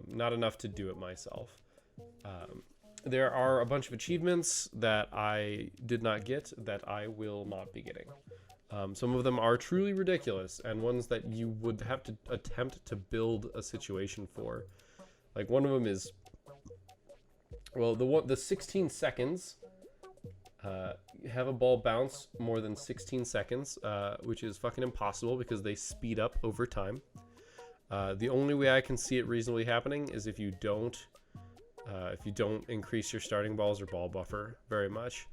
Speaker 1: Not enough to do it myself. There are a bunch of achievements that I did not get that I will not be getting. Some of them are truly ridiculous and ones that you would have to attempt to build a situation for. Like one of them is, well, the 16 seconds, have a ball bounce more than 16 seconds, which is fucking impossible because they speed up over time. The only way I can see it reasonably happening is if you don't increase your starting balls or ball buffer very much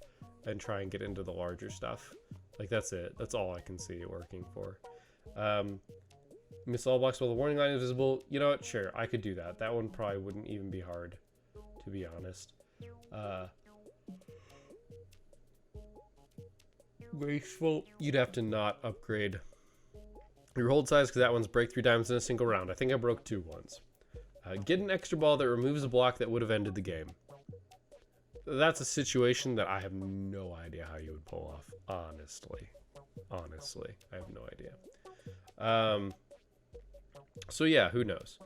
Speaker 1: and try and get into the larger stuff. Like that's it. That's all I can see it working for. Miss all blocks while the warning line is visible. You know what? Sure, I could do that. That one probably wouldn't even be hard, to be honest. Wasteful. You'd have to not upgrade your hold size because that one's break 3 diamonds in a single round. I think I broke 2 once. Get an extra ball that removes a block that would have ended the game. That's a situation that I have no idea how you would pull off. Honestly, I have no idea. So yeah, who knows?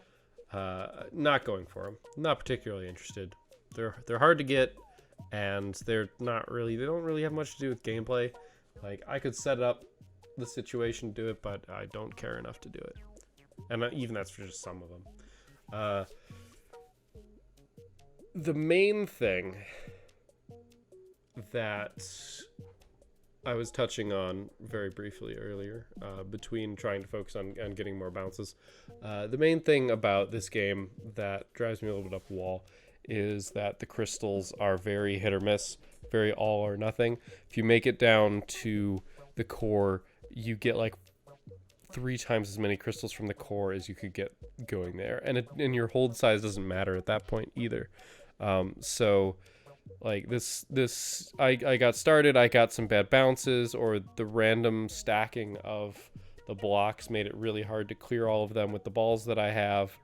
Speaker 1: Not going for them. Not particularly interested. They're hard to get, and they don't really have much to do with gameplay. Like I could set up the situation to do it, but I don't care enough to do it. And even that's for just some of them. The main thing that I was touching on very briefly earlier, between trying to focus on getting more bounces, the main thing about this game that drives me a little bit up the wall is that the crystals are very hit or miss, very all or nothing. If you make it down to the core, you get like 3 times as many crystals from the core as you could get going there, and your hold size doesn't matter at that point either. So like this I got started, I got some bad bounces, or the random stacking of the blocks made it really hard to clear all of them with the balls that I have.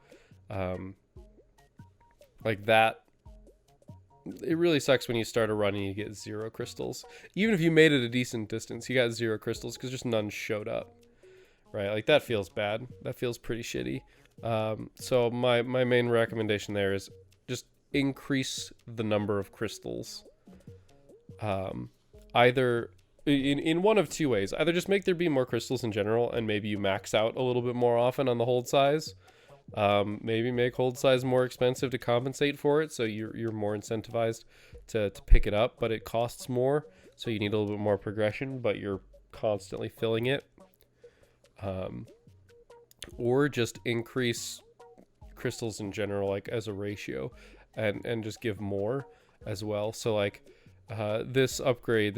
Speaker 1: Like that, it really sucks when you start a run and you get 0 crystals. Even if you made it a decent distance, you got 0 crystals because just none showed up. Right, like that feels bad. That feels pretty shitty. So my main recommendation there is just increase the number of crystals. Either in one of 2 ways. Either just make there be more crystals in general, and maybe you max out a little bit more often on the hold size. Maybe make hold size more expensive to compensate for it, so you're more incentivized to pick it up, but it costs more, so you need a little bit more progression, but you're constantly filling it. Or just increase crystals in general, like as a ratio, and just give more as well. So like this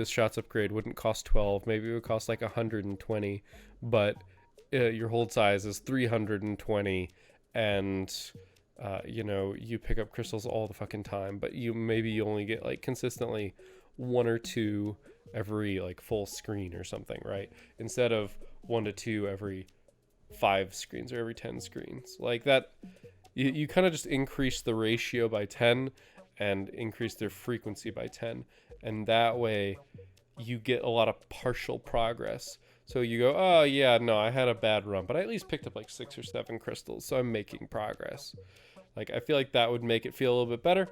Speaker 1: shots upgrade wouldn't cost 12, maybe it would cost like 120, but your hold size is 320, and you pick up crystals all the fucking time, but you only get like consistently 1 or 2 every like full screen or something, right? Instead of 1 to 2 every 5 screens or every 10 screens. Like that, you kind of just increase the ratio by 10 and increase their frequency by 10, and that way you get a lot of partial progress. So you go, oh yeah, no, I had a bad run, but I at least picked up like 6 or 7 crystals, so I'm making progress. Like I feel like that would make it feel a little bit better.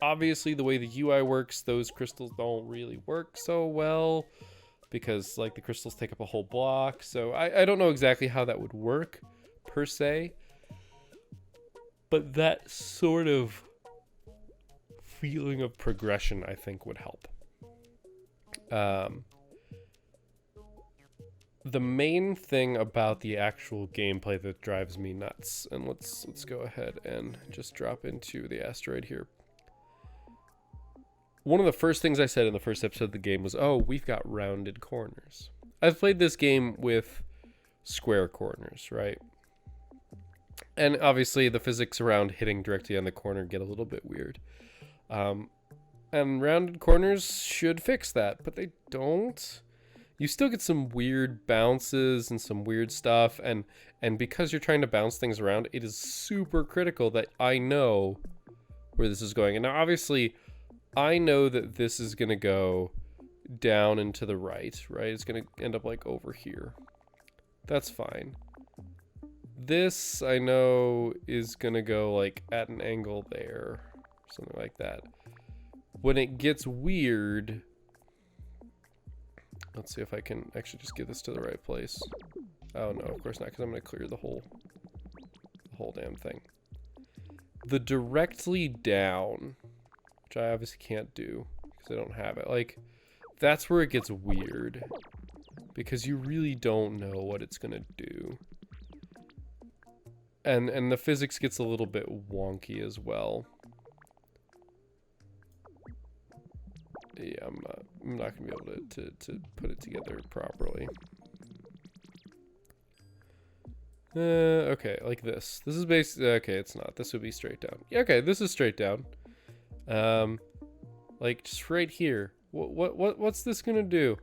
Speaker 1: Obviously, the way the UI works, those crystals don't really work so well, because like the crystals take up a whole block. So I don't know exactly how that would work per se, but that sort of feeling of progression I think would help. the main thing about the actual gameplay that drives me nuts, and let's go ahead and just drop into the asteroid here. One of the first things I said in the first episode of the game was, oh, we've got rounded corners. I've played this game with square corners, right? And obviously the physics around hitting directly on the corner get a little bit weird. And rounded corners should fix that, but they don't. You still get some weird bounces and some weird stuff, and because you're trying to bounce things around, it is super critical that I know where this is going. And now obviously I know that this is going to go down and to the right? It's going to end up like over here. That's fine. This I know is going to go like at an angle there, something like that. When it gets weird, let's see if I can actually just get this to the right place. Oh no, of course not, because I'm going to clear the whole damn thing. The directly down, which I obviously can't do because I don't have it. Like, that's where it gets weird, because you really don't know what it's going to do. And the physics gets a little bit wonky as well. Yeah, I'm not gonna be able to put it together properly. Okay, like this. This is basically, okay, it's not. This would be straight down. Yeah, okay, this is straight down. Like just right here. What's this gonna do?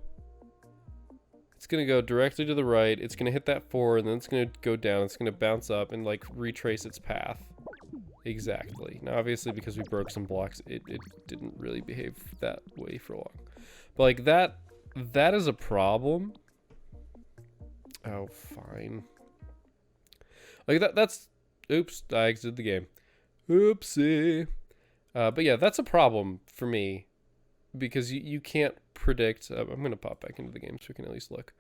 Speaker 1: It's gonna go directly to the right. It's gonna hit that 4, and then it's gonna go down. It's gonna bounce up and like retrace its path. Exactly. Now, obviously, because we broke some blocks, it didn't really behave that way for long. But like that is a problem. Oh, fine. Like that's. Oops, I exited the game. Oopsie. But yeah, that's a problem for me, because you can't predict. I'm gonna pop back into the game so we can at least look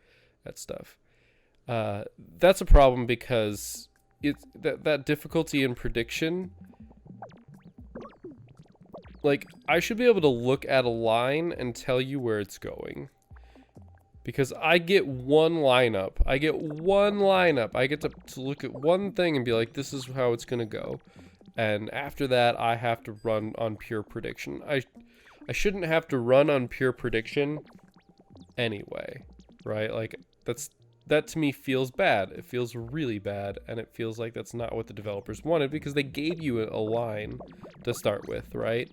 Speaker 1: at stuff. That's a problem because it's that difficulty in prediction. Like, I should be able to look at a line and tell you where it's going, because I get one lineup. I get to look at one thing and be like, this is how it's gonna go, and after that I have to run on pure prediction. I shouldn't have to run on pure prediction anyway, right? Like, that to me feels bad. It feels really bad, and it feels like that's not what the developers wanted, because they gave you a line to start with, right?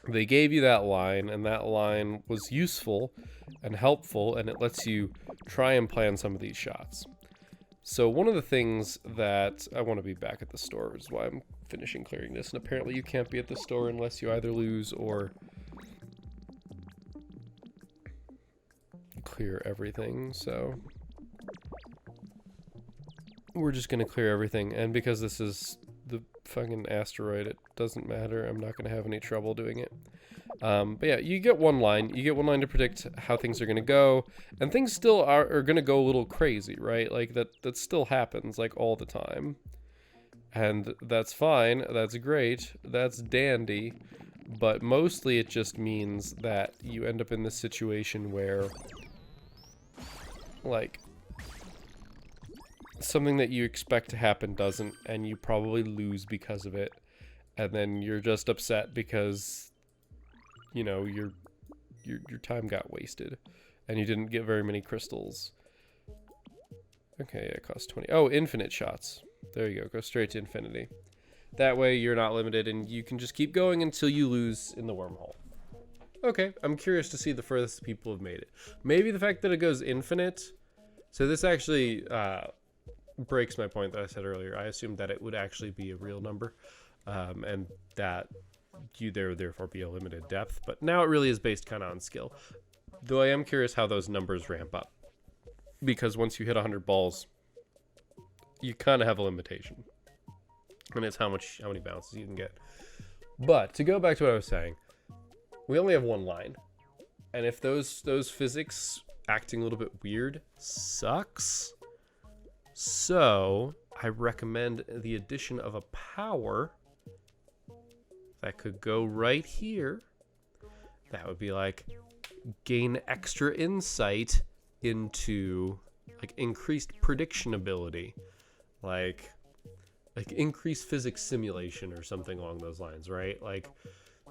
Speaker 1: They gave you that line, and that line was useful and helpful, and it lets you try and plan some of these shots. So one of the things that I want to be back at the store is why I'm finishing clearing this, and apparently you can't be at the store unless you either lose or clear everything. So we're just gonna clear everything, and because this is the fucking asteroid, it doesn't matter. I'm not gonna have any trouble doing it. But yeah, you get one line to predict how things are gonna go, and things still are gonna go a little crazy, right? Like that still happens like all the time, and that's fine, that's great, that's dandy. But mostly it just means that you end up in this situation where, like, something that you expect to happen doesn't, and you probably lose because of it, and then you're just upset because, you know, your time got wasted and you didn't get very many crystals. Okay, it costs 20. Oh, infinite shots. There you go straight to infinity. That way you're not limited, and you can just keep going until you lose in the wormhole. Okay, I'm curious to see the furthest people have made it. Maybe the fact that it goes infinite. So this actually breaks my point that I said earlier. I assumed that it would actually be a real number, and that there would therefore be a limited depth. But now it really is based kind of on skill. Though I am curious how those numbers ramp up, because once you hit 100 balls, you kind of have a limitation, and it's how many bounces you can get. But to go back to what I was saying, we only have one line, and if those physics acting a little bit weird sucks, so I recommend the addition of a power that could go right here. That would be like, gain extra insight into like increased prediction ability, like increased physics simulation or something along those lines, right? Like,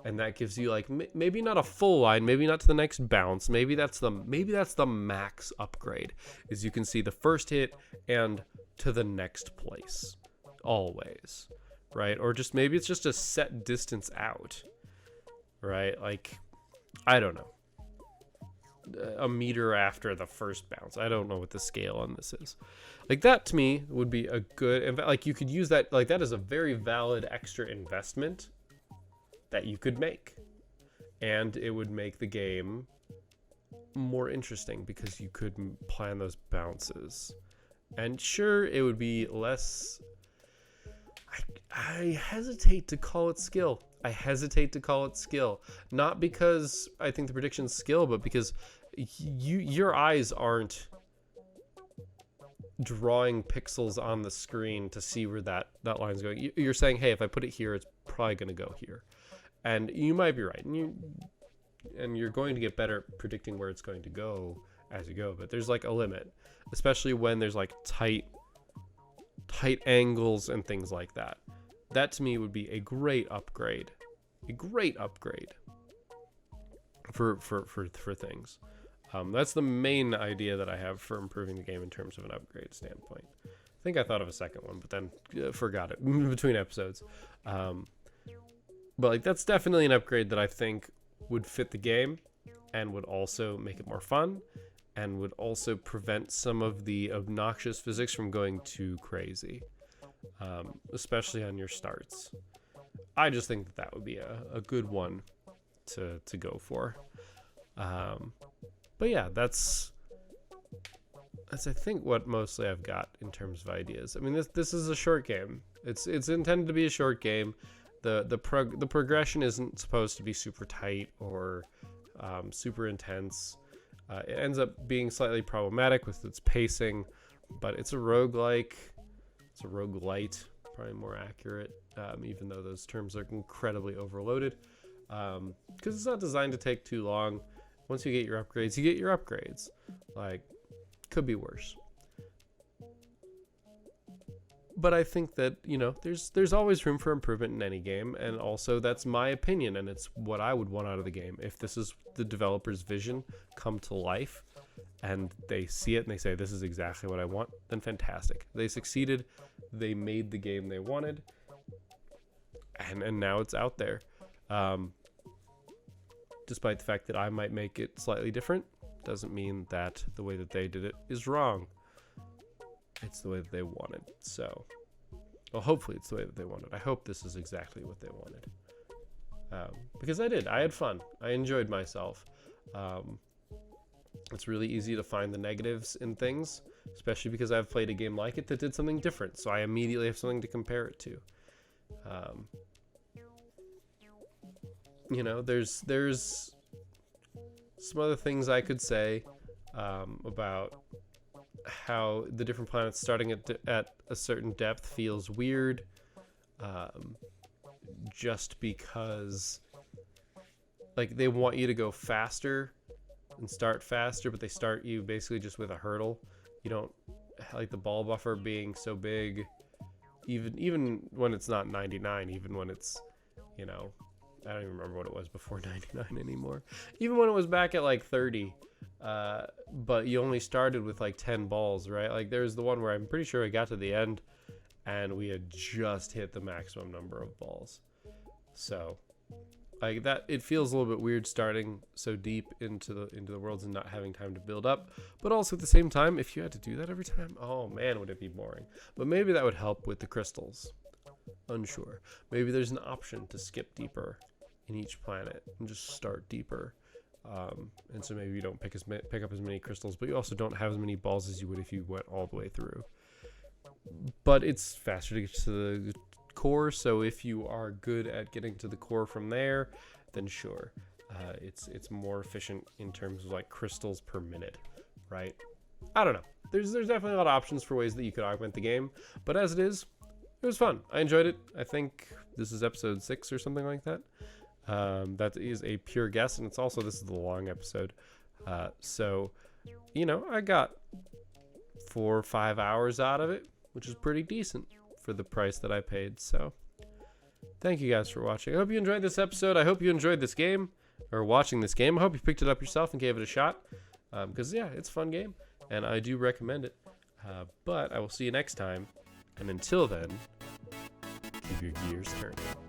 Speaker 1: and that gives you like maybe not a full line, maybe not to the next bounce, maybe that's the max upgrade, is you can see the first hit and to the next place always, right? Or just maybe it's just a set distance out, right? Like, I don't know, a meter after the first bounce. I don't know what the scale on this is. Like, that to me would be a good, like, you could use that, like, that is a very valid extra investment that you could make, and it would make the game more interesting because you could plan those bounces. And sure, it would be less, I hesitate to call it skill. Not because I think the prediction's skill, but because your eyes aren't drawing pixels on the screen to see where that line's going. You're saying, hey, if I put it here, it's probably going to go here. And you might be right. And you're going to get better at predicting where it's going to go as you go. But there's like a limit, especially when there's like tight angles and things like that. That to me would be a great upgrade. For things. That's the main idea that I have for improving the game in terms of an upgrade standpoint. I think I thought of a second one, but then forgot it between episodes. But like, that's definitely an upgrade that I think would fit the game and would also make it more fun and would also prevent some of the obnoxious physics from going too crazy, especially on your starts. I just think that would be a good one to go for. But yeah, that's I think what mostly I've got in terms of ideas. I mean, this is a short game. It's intended to be a short game. The progression isn't supposed to be super tight or super intense. It ends up being slightly problematic with its pacing, but it's a roguelike. It's a roguelite, probably more accurate, even though those terms are incredibly overloaded, because it's not designed to take too long. Once you get your upgrades, you get your upgrades. Like, could be worse. But I think that, you know, there's always room for improvement in any game, and also that's my opinion, and it's what I would want out of the game. If this is the developer's vision come to life, and they see it and they say, this is exactly what I want, then fantastic. They succeeded. They made the game they wanted, and now it's out there. Despite the fact that I might make it slightly different, doesn't mean that the way that they did it is wrong. It's the way that they wanted. So, well, hopefully it's the way that they wanted. I hope this is exactly what they wanted. Because I did. I had fun. I enjoyed myself. It's really easy to find the negatives in things, especially because I've played a game like it that did something different. So I immediately have something to compare it to. You know, there's some other things I could say about how the different planets starting at a certain depth feels weird, just because, like, they want you to go faster and start faster, but they start you basically just with a hurdle. You don't like the ball buffer being so big, even when it's not 99, even when it's, you know, I don't even remember what it was before 99 anymore. Even when it was back at like 30, but you only started with like 10 balls, right? Like, there's the one where I'm pretty sure I got to the end and we had just hit the maximum number of balls. So, like, that, it feels a little bit weird starting so deep into the worlds and not having time to build up. But also at the same time, if you had to do that every time, oh man, would it be boring. But maybe that would help with the crystals. Unsure. Maybe there's an option to skip deeper in each planet and just start deeper, and so maybe you don't pick up as many crystals, but you also don't have as many balls as you would if you went all the way through. But it's faster to get to the core, so if you are good at getting to the core from there, then sure, it's more efficient in terms of like crystals per minute, right? I don't know. There's definitely a lot of options for ways that you could augment the game, but as it is, it was fun. I enjoyed it. I think this is episode 6 or something like that. That is a pure guess, and it's also, this is the long episode. So you know, I got 4 or 5 hours out of it, which is pretty decent for the price that I paid. So thank you guys for watching. I hope you enjoyed this episode. I hope you enjoyed this game, or watching this game. I hope you picked it up yourself and gave it a shot, because yeah, it's a fun game and I do recommend it. But I will see you next time, and until then, keep your gears turning.